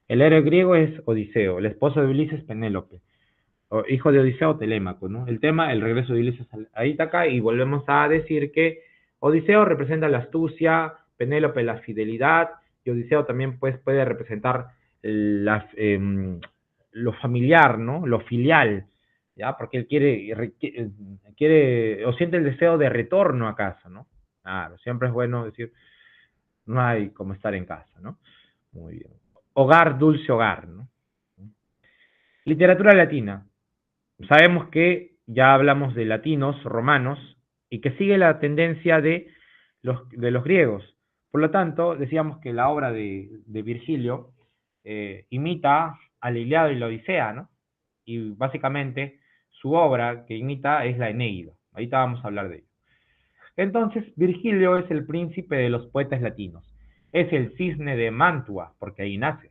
El héroe griego es Odiseo, el esposo de Ulises, Penélope, hijo de Odiseo, Telémaco, ¿no? El tema, el regreso de Ulises a Ítaca, y volvemos a decir que Odiseo representa la astucia, Penélope la fidelidad, y Odiseo también pues, puede representar lo familiar, ¿no? Lo filial, ¿ya? Porque él quiere o siente el deseo de retorno a casa, ¿no? Claro, siempre es bueno decir, no hay como estar en casa, ¿no? Muy bien. Hogar, dulce hogar, ¿no? Literatura latina. Sabemos que ya hablamos de latinos, romanos, y que sigue la tendencia de los griegos. Por lo tanto, decíamos que la obra de Virgilio imita a la Ilíada y la Odisea, ¿no? Y básicamente su obra que imita es la Eneida. Ahorita vamos a hablar de ello. Entonces, Virgilio es el príncipe de los poetas latinos. Es el cisne de Mantua, porque ahí nace.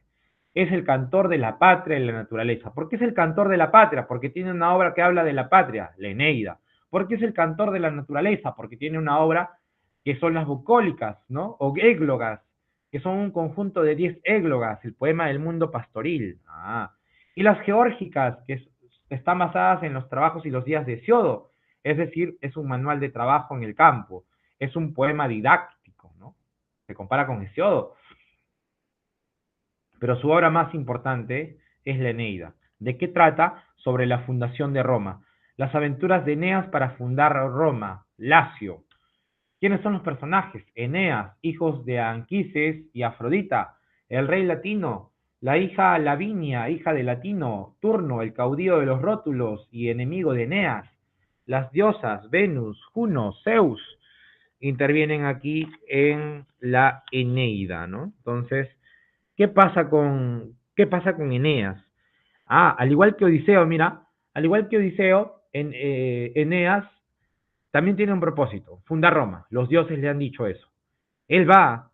Es el cantor de la patria y la naturaleza. ¿Por qué es el cantor de la patria? Porque tiene una obra que habla de la patria, la Eneida. ¿Por qué es el cantor de la naturaleza? Porque tiene una obra que son las bucólicas, ¿no? O églogas, que son un conjunto de 10 églogas, el poema del mundo pastoril. Ah. Y las geórgicas, están basadas en los trabajos y los días de Hesiodo, es decir, es un manual de trabajo en el campo, es un poema didáctico, ¿no? Se compara con Hesiodo, pero su obra más importante es la Eneida. ¿De qué trata? Sobre la fundación de Roma, las aventuras de Eneas para fundar Roma, Lacio. ¿Quiénes son los personajes? Eneas, hijos de Anquises y Afrodita, el rey latino, la hija Lavinia, hija de Latino, Turno, el caudillo de los rótulos y enemigo de Eneas, las diosas, Venus, Juno, Zeus, intervienen aquí en la Eneida, ¿no? Entonces, qué pasa con Eneas? Ah, al igual que Odiseo, mira, al igual que Odiseo, Eneas también tiene un propósito, fundar Roma. Los dioses le han dicho eso. Él va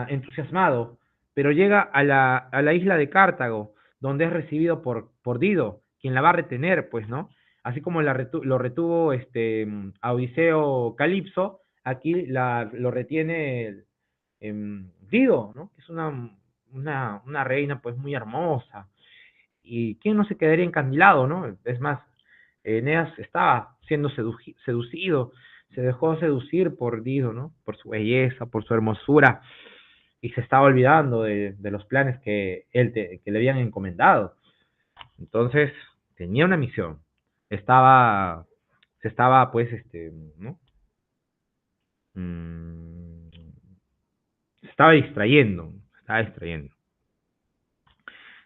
entusiasmado, pero llega a la isla de Cartago, donde es recibido por Dido, quien la va a retener, pues, ¿no? Así como lo retuvo a Odiseo Calipso, aquí lo retiene Dido, ¿no? Que es una reina, pues, muy hermosa. ¿Y quién no se quedaría encandilado, no? Es más, Eneas estaba siendo seducido, se dejó seducir por Dido, ¿no? Por su belleza, por su hermosura, y se estaba olvidando de los planes que le habían encomendado. Entonces, tenía una misión. Estaba, se estaba, pues, ¿no? Mm, se estaba distrayendo.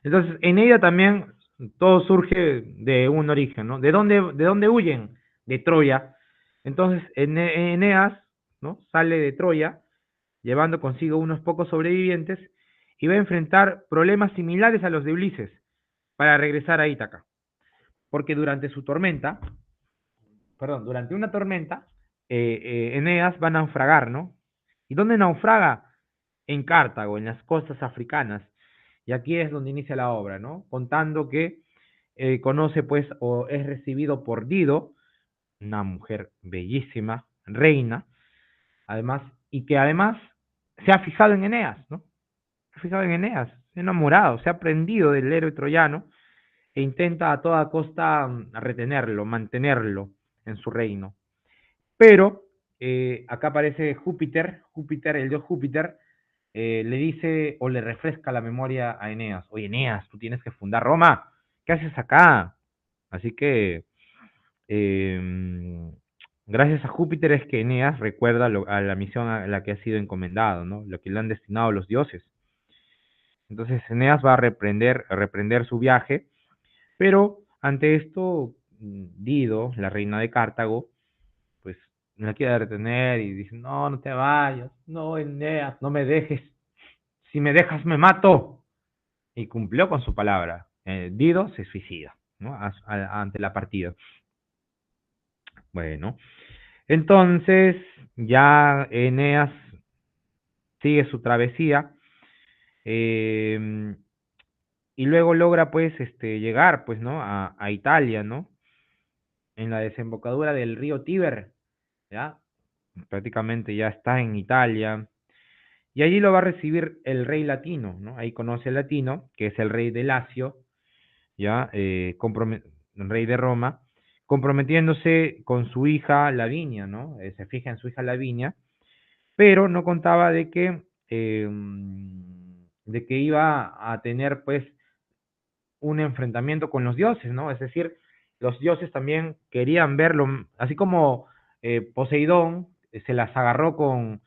Entonces, en ella también todo surge de un origen, ¿no? De dónde huyen? De Troya. Entonces, Eneas, ¿no? Sale de Troya, llevando consigo unos pocos sobrevivientes, y va a enfrentar problemas similares a los de Ulises para regresar a Ítaca. Porque durante una tormenta, Eneas va a naufragar, ¿no? ¿Y dónde naufraga? En Cartago, en las costas africanas. Y aquí es donde inicia la obra, ¿no? Contando que conoce, pues, o es recibido por Dido, una mujer bellísima, reina, además, y que además se ha fijado en Eneas, ¿no? Se ha fijado en Eneas, se ha enamorado, se ha prendido del héroe troyano e intenta a toda costa retenerlo, mantenerlo en su reino. Pero acá aparece Júpiter, el dios Júpiter, le dice o le refresca la memoria a Eneas. Oye, Eneas, tú tienes que fundar Roma. ¿Qué haces acá? Así que, gracias a Júpiter es que Eneas recuerda a la misión a la que ha sido encomendado, ¿no? Lo que le han destinado los dioses. Entonces, Eneas va a reprender su viaje, pero ante esto, Dido, la reina de Cartago, pues la quiere retener y dice, no, no te vayas, no, Eneas, no me dejes, si me dejas me mato. Y cumplió con su palabra. Dido se suicida, ¿no? Ante la partida. Bueno, entonces ya Eneas sigue su travesía eh, y luego logra pues llegar pues, ¿no? A Italia, ¿no? En la desembocadura del río Tíber, ¿ya? Prácticamente ya está en Italia. Y allí lo va a recibir el rey latino, ¿no? Ahí conoce al latino, que es el rey de Lacio, ya, rey de Roma, comprometiéndose con su hija Lavinia, ¿no? Se fija en su hija Lavinia, pero no contaba de que iba a tener, pues, un enfrentamiento con los dioses, ¿no? Es decir, los dioses también querían verlo, así como Poseidón se las agarró con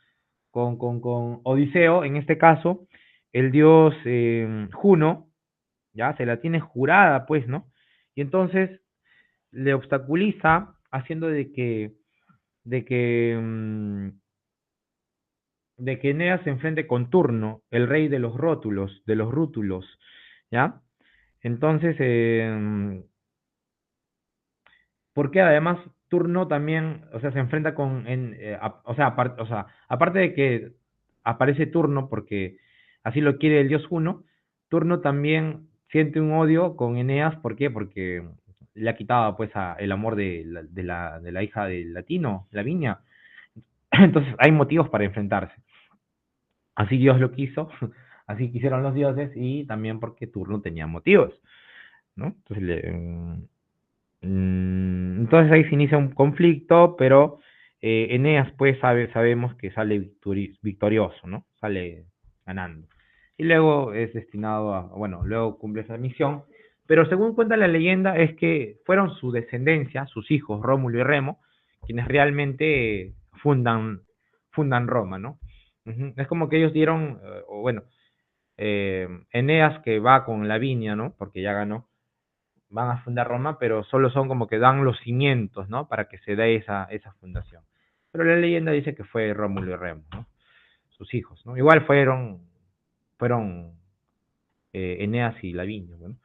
Odiseo, en este caso, el dios Juno, ya se la tiene jurada, pues, ¿no? Y entonces le obstaculiza haciendo de que, de que Eneas se enfrente con Turno, el rey de los rútulos, ¿ya? Entonces, porque además Turno también, o sea, se enfrenta con, o sea, aparte de que aparece Turno porque así lo quiere el dios Juno, Turno también siente un odio con Eneas, ¿por qué? Porque le ha quitado pues el amor de la hija del latino, Lavinia. Entonces hay motivos para enfrentarse. Así Dios lo quiso, así quisieron los dioses y también porque Turno tenía motivos, ¿no? Entonces, entonces ahí se inicia un conflicto, pero Eneas pues sabemos que sale victorioso, ¿no? Sale ganando. Y luego es destinado a, bueno, luego cumple esa misión, pero según cuenta la leyenda es que fueron su descendencia, sus hijos, Rómulo y Remo, quienes realmente fundan Roma, ¿no? Ujú. Es como que ellos dieron, o bueno, Eneas que va con Lavinia, ¿no? Porque ya ganó, van a fundar Roma, pero solo son como que dan los cimientos, ¿no? Para que se dé esa fundación. Pero la leyenda dice que fue Rómulo y Remo, ¿no? Sus hijos, ¿no? Igual fueron Eneas y Lavinia, ¿no?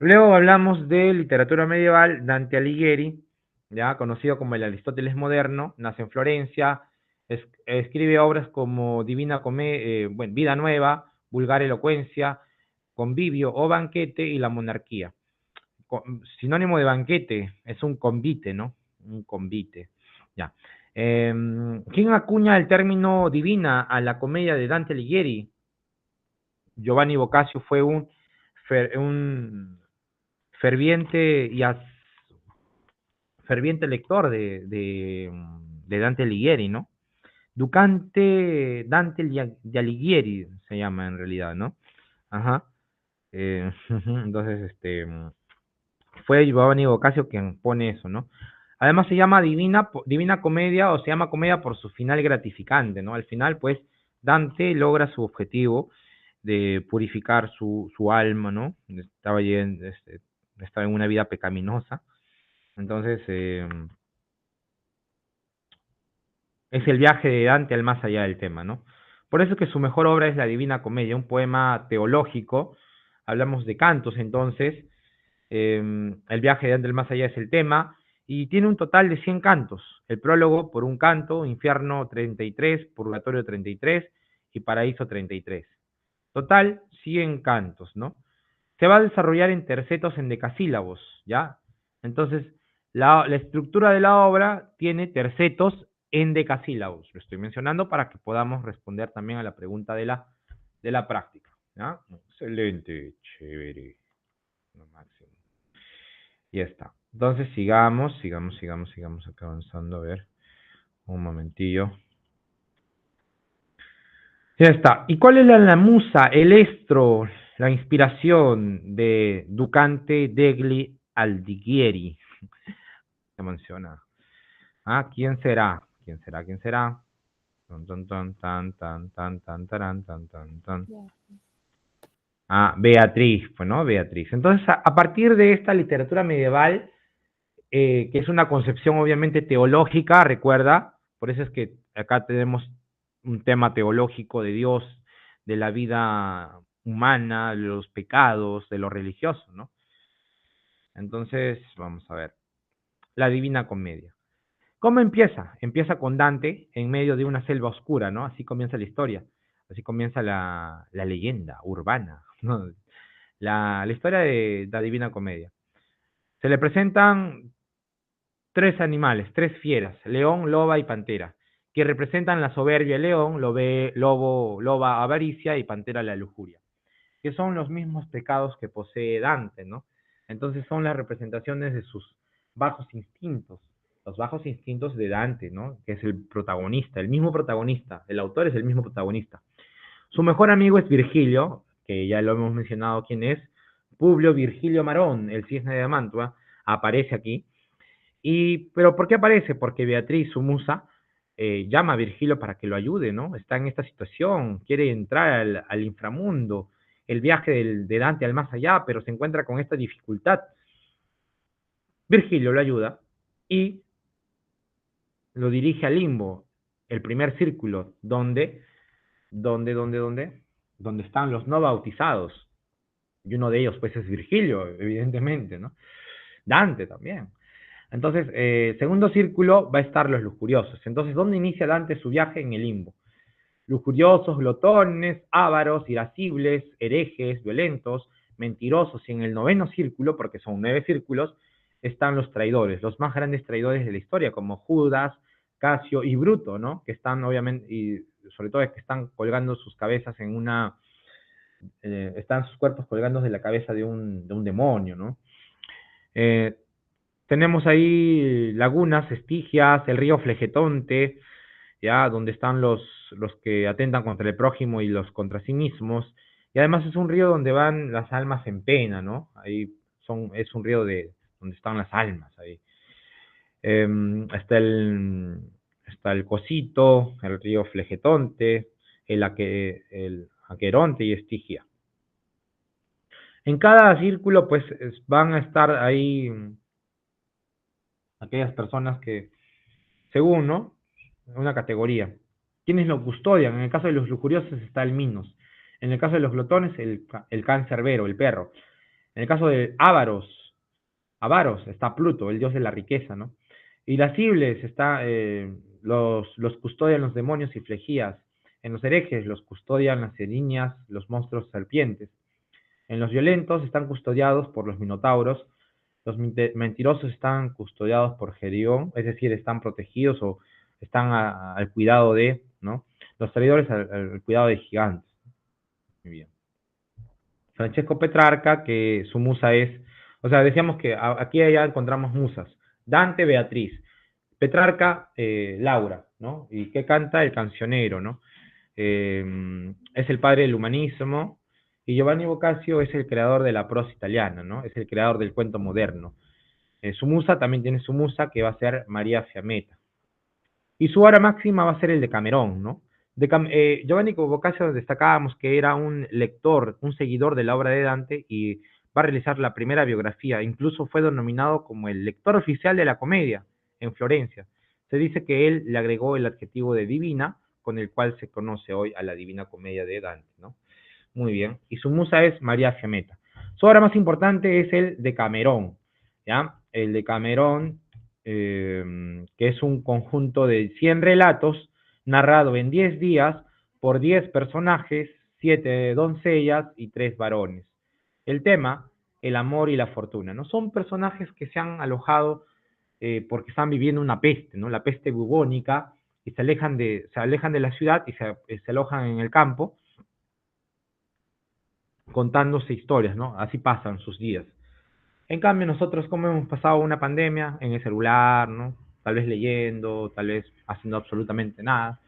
Luego hablamos de literatura medieval, Dante Alighieri, ya conocido como el Aristóteles moderno, nace en Florencia, escribe obras como Divina Comedia, bueno, Vida Nueva, Vulgar Elocuencia, Convivio o Banquete y la Monarquía. Sinónimo de banquete es un convite, ¿no? Un convite. Ya. ¿Quién acuña el término divina a la comedia de Dante Alighieri? Giovanni Boccaccio fue un ferviente ferviente lector de Dante Alighieri, ¿no? Dante de Alighieri se llama en realidad, ¿no? Ajá. Entonces, fue Giovanni Boccaccio quien pone eso, ¿no? Además se llama Divina Comedia o se llama comedia por su final gratificante, ¿no? Al final, pues, Dante logra su objetivo de purificar su alma, ¿no? Estaba en una vida pecaminosa. Entonces, es el viaje de Dante al más allá del tema, ¿no? Por eso es que su mejor obra es la Divina Comedia, un poema teológico. Hablamos de cantos, entonces, el viaje de Dante al más allá es el tema, y tiene un total de 100 cantos. El prólogo por un canto, Infierno 33, Purgatorio 33 y Paraíso 33. Total, 100 cantos, ¿no? Se va a desarrollar en tercetos en decasílabos, ¿ya? Entonces, la estructura de la obra tiene tercetos en decasílabos. Lo estoy mencionando para que podamos responder también a la pregunta de la práctica, ¿ya? Excelente, chévere, lo máximo. Ya está. Entonces, sigamos acá avanzando. A ver, un momentillo. Ya está. ¿Y cuál es la musa, el estro, la inspiración de Ducante degli Alighieri? Se menciona. Ah, ¿quién será? ¿Quién será? ¿Quién será? Tan, tan, tan, tan, tan, tan, tan, taran, tan, tan, tan. Ah, Beatriz, pues, ¿no? Beatriz. Entonces, a partir de esta literatura medieval, que es una concepción obviamente teológica, recuerda, por eso es que acá tenemos un tema teológico de Dios, de la vida humana, de los pecados, de lo religioso, ¿no? Entonces, vamos a ver, la Divina Comedia. ¿Cómo empieza? Empieza con Dante en medio de una selva oscura, ¿no? Así comienza la historia, así comienza la leyenda urbana, ¿no? La historia de la Divina Comedia. Se le presentan tres animales, tres fieras, león, loba y pantera, que representan la soberbia león, loba avaricia y pantera la lujuria, que son los mismos pecados que posee Dante, ¿no? Entonces son las representaciones de sus bajos instintos, los bajos instintos de Dante, ¿no? Que es el protagonista, el mismo protagonista, el autor es el mismo protagonista. Su mejor amigo es Virgilio, que ya lo hemos mencionado quién es, Publio Virgilio Marón, el cisne de Mantua, aparece aquí. Pero ¿por qué aparece? Porque Beatriz, su musa, llama a Virgilio para que lo ayude, ¿no? Está en esta situación, quiere entrar al inframundo, el viaje de Dante al más allá, pero se encuentra con esta dificultad. Virgilio lo ayuda y lo dirige al limbo, el primer círculo, donde están los no bautizados. Y uno de ellos, pues, es Virgilio, evidentemente, ¿no? Dante también. Entonces, segundo círculo va a estar los lujuriosos. Entonces, ¿dónde inicia Dante su viaje? En el limbo. Lujuriosos, glotones, ávaros, irascibles, herejes, violentos, mentirosos. Y en el noveno círculo, porque son 9 círculos, están los traidores, los más grandes traidores de la historia, como Judas, Casio y Bruto, ¿no? Que están, obviamente, y sobre todo es que están colgando sus cabezas en una, están sus cuerpos colgando de la cabeza de un demonio, ¿no? Eh, Tenemos ahí lagunas, estigias, el río Flegetonte, ya, donde están los que atentan contra el prójimo y los contra sí mismos. Y además es un río donde van las almas en pena, ¿no? Ahí es un río donde están las almas ahí. Está está el Cosito, el río Flegetonte, el Aqueronte y Estigia. En cada círculo, pues, van a estar ahí aquellas personas que, según, ¿no? Una categoría. ¿Quiénes lo custodian? En el caso de los lujuriosos está el Minos. En el caso de los glotones, el Cancerbero, el perro. En el caso de Avaros, está Pluto, el dios de la riqueza, ¿no? Irascibles está, los custodian los demonios y flegías. En los herejes los custodian las eriñas, los monstruos serpientes. En los violentos están custodiados por los minotauros. Los mentirosos están custodiados por Gerión, es decir, están protegidos o están al cuidado de, ¿no? Los traidores al cuidado de gigantes. Muy bien. Francesco Petrarca, que su musa es, o sea, decíamos que aquí ya encontramos musas. Dante, Beatriz. Petrarca, Laura, ¿no? ¿Y qué canta? El cancionero, ¿no? Es el padre del humanismo, y Giovanni Boccaccio es el creador de la prosa italiana, ¿no? Es el creador del cuento moderno. Su musa también tiene su musa, que va a ser María Fiametta. Y su obra máxima va a ser el de Camerón, ¿no? Giovanni Boccaccio destacábamos que era un lector, un seguidor de la obra de Dante y va a realizar la primera biografía. Incluso fue denominado como el lector oficial de la comedia en Florencia. Se dice que él le agregó el adjetivo de divina, con el cual se conoce hoy a la Divina Comedia de Dante, ¿no? Muy bien. Y su musa es María Fiametta. Su obra más importante es el de Camerón, ¿ya? El de Camerón, que es un conjunto de 100 relatos narrado en 10 días por 10 personajes, 7 doncellas y 3 varones. El tema, el amor y la fortuna, ¿no? Son personajes que se han alojado porque están viviendo una peste, ¿no? La peste bubónica, y se alejan de la ciudad y se alojan en el campo contándose historias, ¿no? Así pasan sus días. En cambio, nosotros, como hemos pasado una pandemia en el celular, ¿no? Tal vez leyendo, tal vez haciendo absolutamente nada.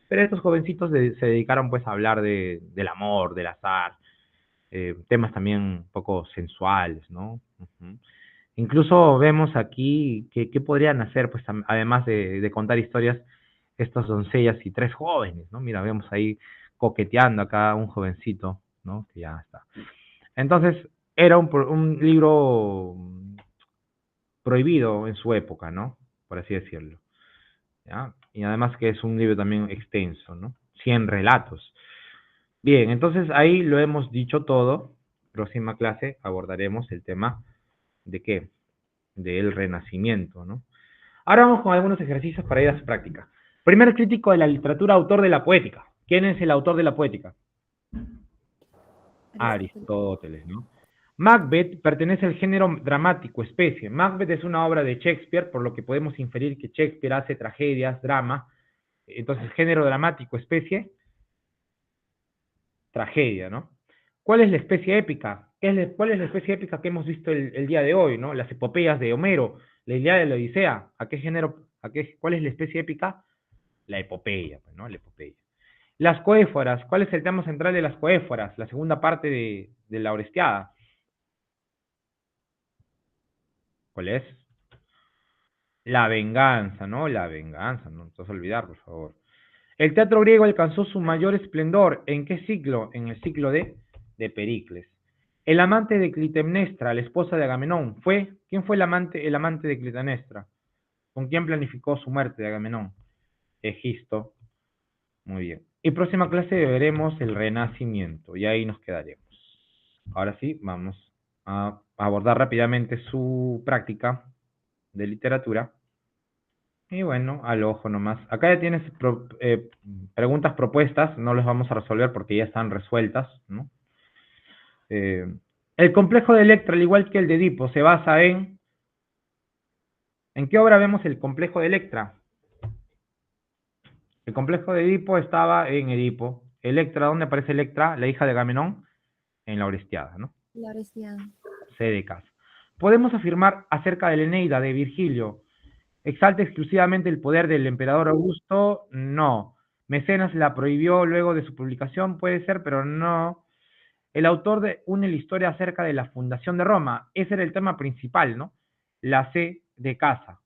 Pero estos jovencitos se dedicaron pues a hablar del amor, del azar, temas también un poco sensuales, ¿no? Ujú. Incluso vemos aquí qué podrían hacer, pues además de contar historias, estas doncellas y 3 jóvenes, ¿no? Mira, vemos ahí coqueteando acá un jovencito, ¿no? Que ya está. Entonces, era un libro prohibido en su época, ¿no? Por así decirlo. ¿Ya? Y además que es un libro también extenso, ¿no? 100 relatos. Bien, entonces ahí lo hemos dicho todo. Próxima clase abordaremos el tema de qué, del Renacimiento, ¿no? Ahora vamos con algunos ejercicios para ir a su práctica. Primer crítico de la literatura, autor de la poética. ¿Quién es el autor de la poética? Aristóteles, ¿no? Macbeth pertenece al género dramático, especie. Macbeth es una obra de Shakespeare, por lo que podemos inferir que Shakespeare hace tragedias, drama. Entonces, género dramático, especie, tragedia, ¿no? ¿Cuál es la especie épica? ¿Cuál es la especie épica que hemos visto el día de hoy, ¿no? Las epopeyas de Homero, la Ilíada de la Odisea. ¿A qué género, cuál es la especie épica? La epopeya, pues, ¿no? La epopeya. Las coéforas, ¿cuál es el tema central de las coéforas? La segunda parte de la Orestiada. ¿Cuál es? La venganza, ¿no? La venganza, no te vas a olvidar, por favor. El teatro griego alcanzó su mayor esplendor. ¿En qué siglo? En el siglo de Pericles. El amante de Clitemnestra, la esposa de Agamenón, fue, ¿quién fue el amante de Clitemnestra? ¿Con quién planificó su muerte de Agamenón? Egisto. Muy bien. Y próxima clase veremos el Renacimiento, y ahí nos quedaremos. Ahora sí, vamos a abordar rápidamente su práctica de literatura. Y bueno, al ojo nomás. Acá ya tienes preguntas propuestas, no las vamos a resolver porque ya están resueltas, ¿no? Eh, el complejo de Electra, al igual que el de Edipo, se basa en... ¿En qué obra vemos el complejo de Electra? El complejo de Edipo estaba en Edipo. Electra, ¿dónde aparece Electra? La hija de Agamenón, en la Orestiada, ¿no? La Bresciada. C de casa. Podemos afirmar acerca de la Eneida de Virgilio. ¿Exalta exclusivamente el poder del emperador Augusto? No. Mecenas la prohibió luego de su publicación, puede ser, pero no. El autor une la historia acerca de la fundación de Roma. Ese era el tema principal, ¿no? La C de casa.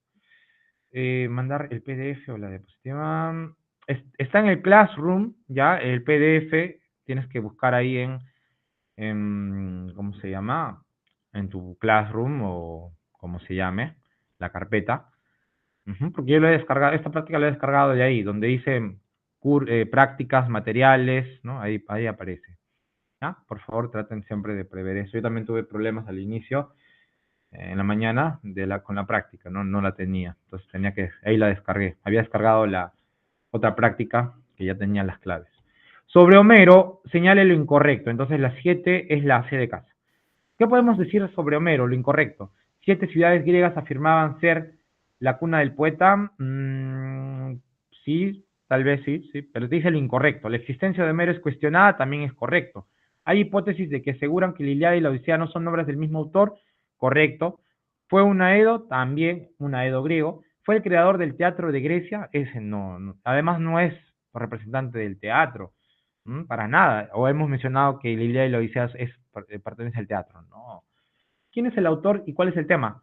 Mandar el PDF o la diapositiva. Está en el Classroom, ya, el PDF. Tienes que buscar ahí ¿cómo se llama? En tu Classroom o como se llame, la carpeta. Porque yo lo he descargado, esta práctica la he descargado de ahí, donde dice prácticas, materiales, ¿no? Ahí aparece. ¿Ya? Por favor, traten siempre de prever eso. Yo también tuve problemas al inicio, en la mañana, con la práctica, ¿no? No la tenía. Entonces ahí la descargué. Había descargado la otra práctica que ya tenía las claves. Sobre Homero, señale lo incorrecto. Entonces la 7 es la C de casa. ¿Qué podemos decir sobre Homero? Lo incorrecto. 7 ciudades griegas afirmaban ser la cuna del poeta. Sí, tal vez sí, sí, pero te dice lo incorrecto. La existencia de Homero es cuestionada, también es correcto. Hay hipótesis de que aseguran que la Ilíada y la Odisea no son obras del mismo autor, correcto. Fue un Aedo, también un Aedo griego. Fue el creador del teatro de Grecia, ese no. Además no es representante del teatro. Para nada. O hemos mencionado que la Ilíada y la Odisea pertenece al teatro. No. ¿Quién es el autor y cuál es el tema?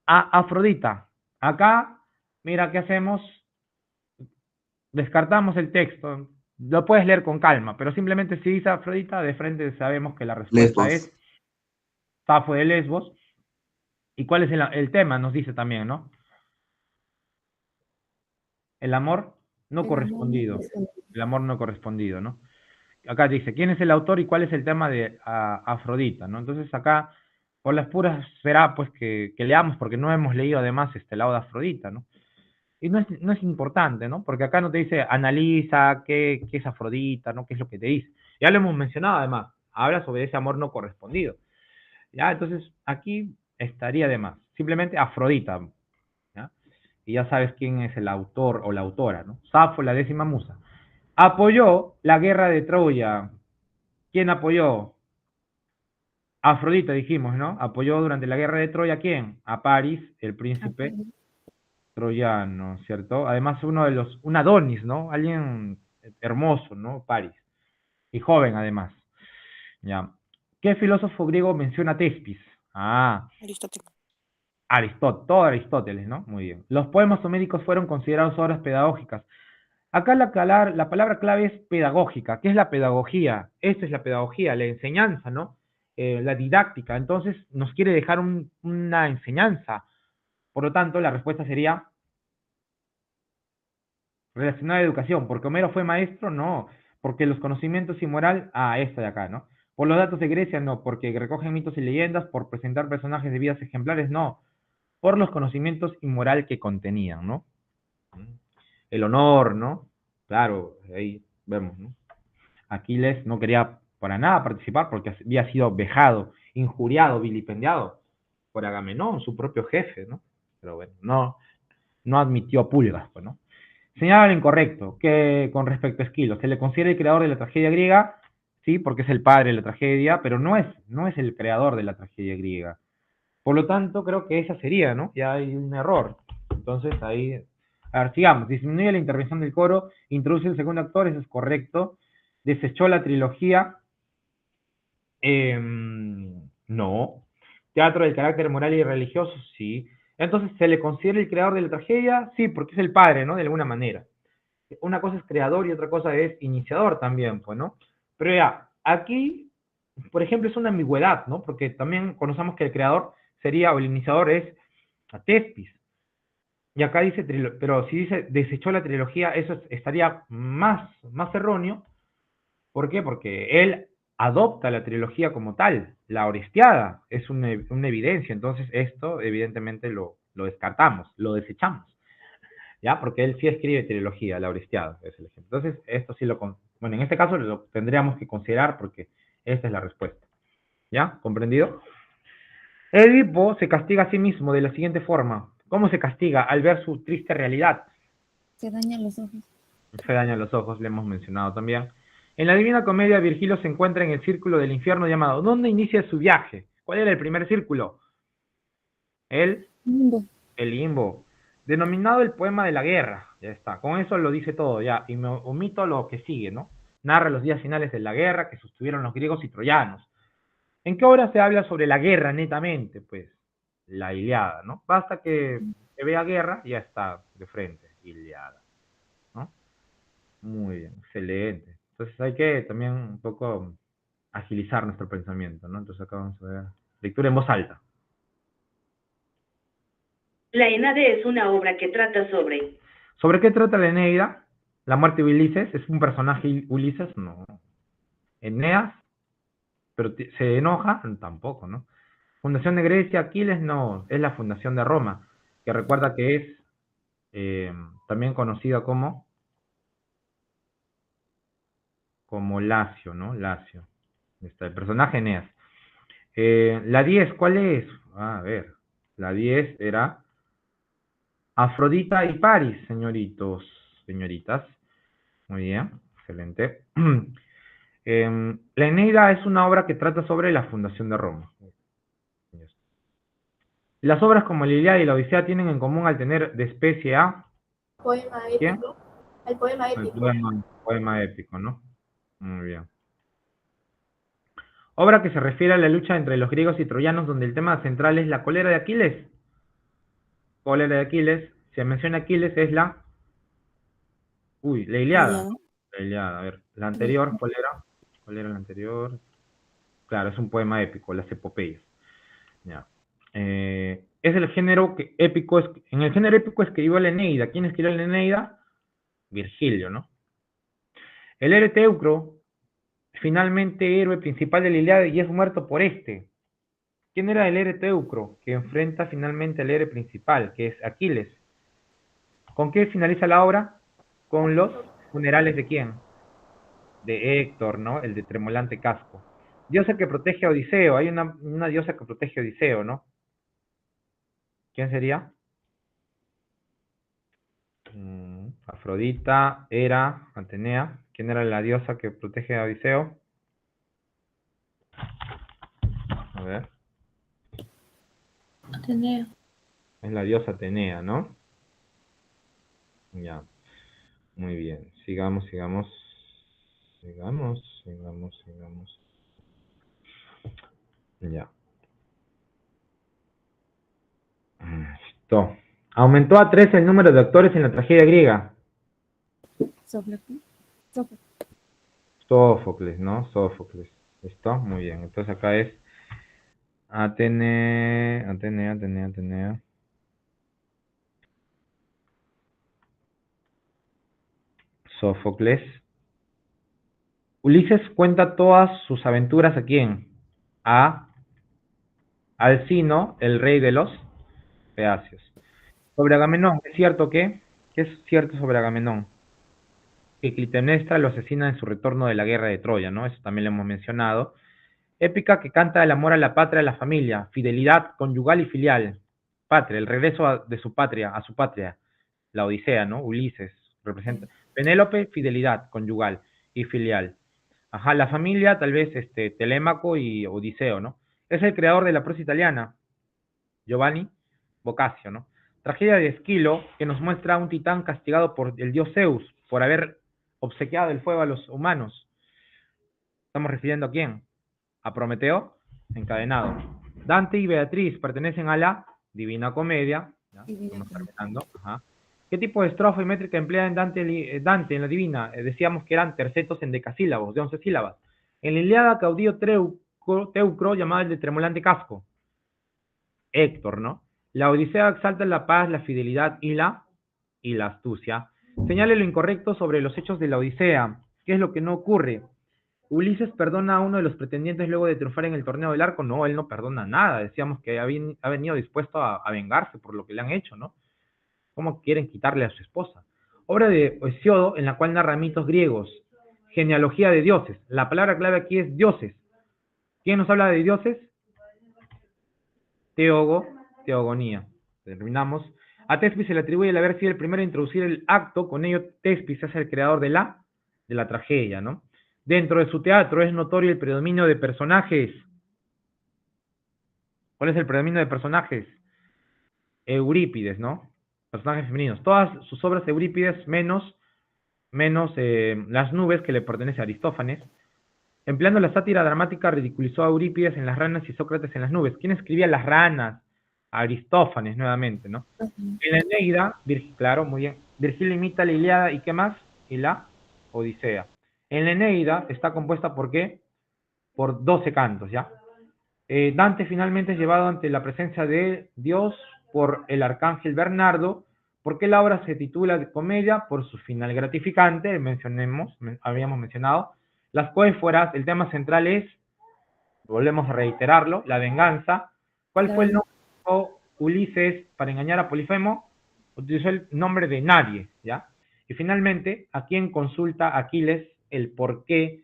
Afrodita. Acá, mira, ¿qué hacemos? Descartamos el texto. Lo puedes leer con calma, pero simplemente si dice Afrodita, de frente sabemos que la respuesta es Lesbos. Safo de Lesbos. ¿Y cuál es el tema? Nos dice también, ¿no? El amor no El amor no correspondido. corresponde. El amor no correspondido, ¿no? Acá dice, ¿quién es el autor y cuál es el tema de Afrodita? ¿No? Entonces acá, por las puras, será pues que leamos, porque no hemos leído además este lado de Afrodita, ¿no? Y no es importante, ¿no? Porque acá no te dice, analiza qué es Afrodita, ¿no? ¿Qué es lo que te dice? Ya lo hemos mencionado además, habla sobre ese amor no correspondido. ¿Ya? Entonces, aquí estaría de más. Simplemente Afrodita, ¿ya? Y ya sabes quién es el autor o la autora, ¿no? Safo, la 10ª musa. Apoyó la guerra de Troya. ¿Quién apoyó? Afrodita, dijimos, ¿no? Apoyó durante la guerra de Troya, ¿a quién? A París, el príncipe Apolo. troyano, ¿cierto? Además, un Adonis, ¿no? Alguien hermoso, ¿no? París. Y joven, además. Ya. ¿Qué filósofo griego menciona Tespis? Aristóteles. Aristóteles, todo Aristóteles, ¿no? Muy bien. Los poemas homéricos fueron considerados obras pedagógicas. Acá la palabra clave es pedagógica. ¿Qué es la pedagogía? Esta es la pedagogía, la enseñanza, ¿no? La didáctica. Entonces, nos quiere dejar una enseñanza. Por lo tanto, la respuesta sería relacionada a educación. ¿Porque Homero fue maestro? No. Porque los conocimientos y moral, esta de acá, ¿no? Por los datos de Grecia, no. Porque recogen mitos y leyendas, por presentar personajes de vidas ejemplares, no. Por los conocimientos y moral que contenían, ¿no? El honor, ¿no? Claro, ahí vemos, ¿no? Aquiles no quería para nada participar porque había sido vejado, injuriado, vilipendiado por Agamenón, su propio jefe, ¿no? Pero bueno, no admitió pulgas, pues, ¿no? Señala lo incorrecto, que con respecto a Esquilo, se le considera el creador de la tragedia griega, sí, porque es el padre de la tragedia, pero no es el creador de la tragedia griega. Por lo tanto, creo que esa sería, ¿no? Ya hay un error. Entonces, ahí, a ver, sigamos. Disminuye la intervención del coro, introduce el segundo actor, eso es correcto. Desechó la trilogía. No. Teatro del carácter moral y religioso, sí. Entonces, ¿se le considera el creador de la tragedia? Sí, porque es el padre, ¿no? De alguna manera. Una cosa es creador y otra cosa es iniciador también, pues, ¿no? Pero ya, aquí por ejemplo, es una ambigüedad, ¿no? Porque también conocemos que el creador sería, o el iniciador es Tespis. Y acá dice, pero si dice desechó la trilogía, eso estaría más erróneo. ¿Por qué? Porque él adopta la trilogía como tal, la Orestiada, es una evidencia, entonces esto evidentemente lo descartamos, lo desechamos, ¿ya? Porque él sí escribe trilogía, la Orestiada, es el ejemplo. Entonces, esto sí bueno, en este caso lo tendríamos que considerar porque esta es la respuesta, ¿ya? ¿Comprendido? Edipo se castiga a sí mismo de la siguiente forma. ¿Cómo se castiga? Al ver su triste realidad. Se dañan los ojos. Se dañan los ojos, le hemos mencionado también. En la Divina Comedia, Virgilio se encuentra en el círculo del infierno llamado. ¿Dónde inicia su viaje? ¿Cuál era el primer círculo? El Mundo. El limbo. Denominado el poema de la guerra. Ya está. Con eso lo dice todo, ya. Y me omito lo que sigue, ¿no? Narra los días finales de la guerra que sostuvieron los griegos y troyanos. ¿En qué obra se habla sobre la guerra netamente? Pues la Iliada, ¿no? Basta que vea guerra y ya está de frente, Iliada, ¿no? Muy bien, excelente. Entonces hay que también un poco agilizar nuestro pensamiento, ¿no? Entonces acá vamos a ver. Lectura en voz alta. La Eneida es una obra que trata sobre... ¿Sobre qué trata la Eneida? ¿La muerte de Ulises? ¿Es un personaje Ulises? No. ¿Eneas? ¿Pero se enoja? Tampoco, ¿no? ¿Fundación de Grecia? ¿Aquiles? No, es la fundación de Roma, que recuerda que es también conocida como Lacio, ¿no? Lacio. Está el personaje Eneas. La 10, ¿cuál es? A ver, la 10 era Afrodita y Paris, señoritos, señoritas. Muy bien, excelente. La Eneida es una obra que trata sobre la fundación de Roma. Las obras como la Ilíada y la Odisea tienen en común al tener de especie a... Poema ¿Quién? épico. El poema El épico. poema épico, ¿no? Muy bien. Obra que se refiere a la lucha entre los griegos y troyanos, donde el tema central es la cólera de Aquiles. Cólera de Aquiles, se menciona Aquiles, es la... Uy, la Ilíada. Iliada. La Ilíada, a ver. La anterior, ¿cuál era? ¿Cuál era la anterior? Claro, es un poema épico, las epopeyas. Ya. Es el género épico, en el género épico escribió la Eneida. ¿Quién escribió la Eneida? Virgilio, ¿no? El héroe Teucro, finalmente héroe principal de la Ilíada y es muerto por este. ¿Quién era el héroe Teucro que enfrenta finalmente al héroe principal, que es Aquiles? ¿Con qué finaliza la obra? Con los funerales de quién? De Héctor, ¿no? El de tremolante casco. Diosa que protege a Odiseo. Hay una diosa que protege a Odiseo, ¿no? ¿Quién sería? Afrodita, Hera, Atenea. ¿Quién era la diosa que protege a Odiseo? A ver. Atenea. Es la diosa Atenea, ¿no? Ya. Muy bien. Sigamos. Ya. Listo. Aumentó a 3 el número de actores en la tragedia griega. Sófocles. Sófocles, ¿no? Sófocles. ¿Listo? Muy bien. Entonces acá es Atenea. Sófocles. Ulises cuenta todas sus aventuras ¿a quién? A Alcino, el rey de los Peacios. Sobre Agamenón, ¿es cierto que? ¿Qué es cierto sobre Agamenón? Que Clitemnestra lo asesina en su retorno de la guerra de Troya, ¿no? Eso también lo hemos mencionado. Épica que canta el amor a la patria, a la familia, fidelidad conyugal y filial. Patria, el regreso de su patria, a su patria. La Odisea, ¿no? Ulises representa. Penélope, fidelidad conyugal y filial. Ajá, la familia, tal vez Telémaco y Odiseo, ¿no? Es el creador de la prosa italiana, Giovanni Boccaccio, ¿no? Tragedia de Esquilo, que nos muestra a un titán castigado por el dios Zeus por haber obsequiado el fuego a los humanos. ¿Estamos refiriendo a quién? A Prometeo, encadenado. Dante y Beatriz pertenecen a la Divina Comedia. ¿Ya? Estamos terminando. Ajá. ¿Qué tipo de estrofa y métrica emplea en Dante en la Divina? Decíamos que eran tercetos en decasílabos, de 11 sílabas. En la Ilíada, Caudillo Teucro, llamado el de tremolante casco. Héctor, ¿no? La Odisea exalta la paz, la fidelidad y la astucia. Señale lo incorrecto sobre los hechos de la Odisea. ¿Qué es lo que no ocurre? ¿Ulises perdona a uno de los pretendientes luego de triunfar en el torneo del arco? No, él no perdona nada. Decíamos que ha venido dispuesto a vengarse por lo que le han hecho, ¿no? ¿Cómo quieren quitarle a su esposa? Obra de Hesíodo, en la cual narra mitos griegos. Genealogía de dioses. La palabra clave aquí es dioses. ¿Quién nos habla de dioses? Teogonía. Terminamos. A Tespis se le atribuye el haber sido el primero a introducir el acto, con ello Tespis es el creador de la tragedia, ¿no? Dentro de su teatro es notorio el predominio de personajes. ¿Cuál es el predominio de personajes? Eurípides, ¿no? Personajes femeninos. Todas sus obras Eurípides, menos Las nubes, que le pertenece a Aristófanes. Empleando la sátira dramática, ridiculizó a Eurípides en Las ranas y Sócrates en Las nubes. ¿Quién escribía Las ranas? Aristófanes, nuevamente, ¿no? En la Eneida, claro, muy bien. Virgilio imita la Ilíada y ¿qué más? Y la Odisea. En la Eneida está compuesta ¿por qué? Por 12 cantos, ¿ya? Dante finalmente es llevado ante la presencia de Dios por el arcángel Bernardo. ¿Por qué la obra se titula de comedia? Por su final gratificante, habíamos mencionado. Las coéforas, el tema central es, volvemos a reiterarlo, la venganza. ¿Cuál fue el nombre que usó Ulises para engañar a Polifemo? Utilizó el nombre de nadie, ¿ya? Y finalmente, ¿a quién consulta Aquiles el porqué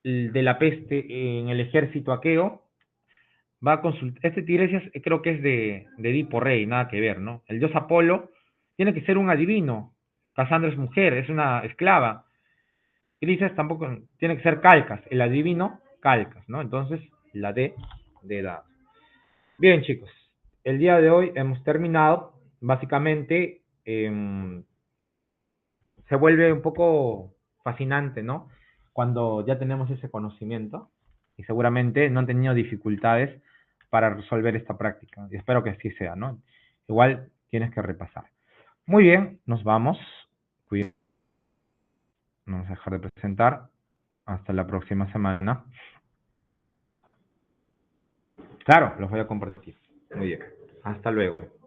de la peste en el ejército aqueo? Va a consultar, este Tiresias creo que es de Edipo Rey, nada que ver, ¿no? El dios Apolo tiene que ser un adivino. Casandra es mujer, es una esclava. Tiresias tampoco tiene que ser Calcas, el adivino Calcas, ¿no? Entonces, la D de dados. Bien, chicos, el día de hoy hemos terminado. Básicamente, se vuelve un poco fascinante, ¿no? Cuando ya tenemos ese conocimiento y seguramente no han tenido dificultades para resolver esta práctica. Y espero que así sea, ¿no? Igual tienes que repasar. Muy bien, nos vamos. Cuídense. Vamos a dejar de presentar. Hasta la próxima semana. Claro, los voy a compartir. Muy bien. Hasta luego.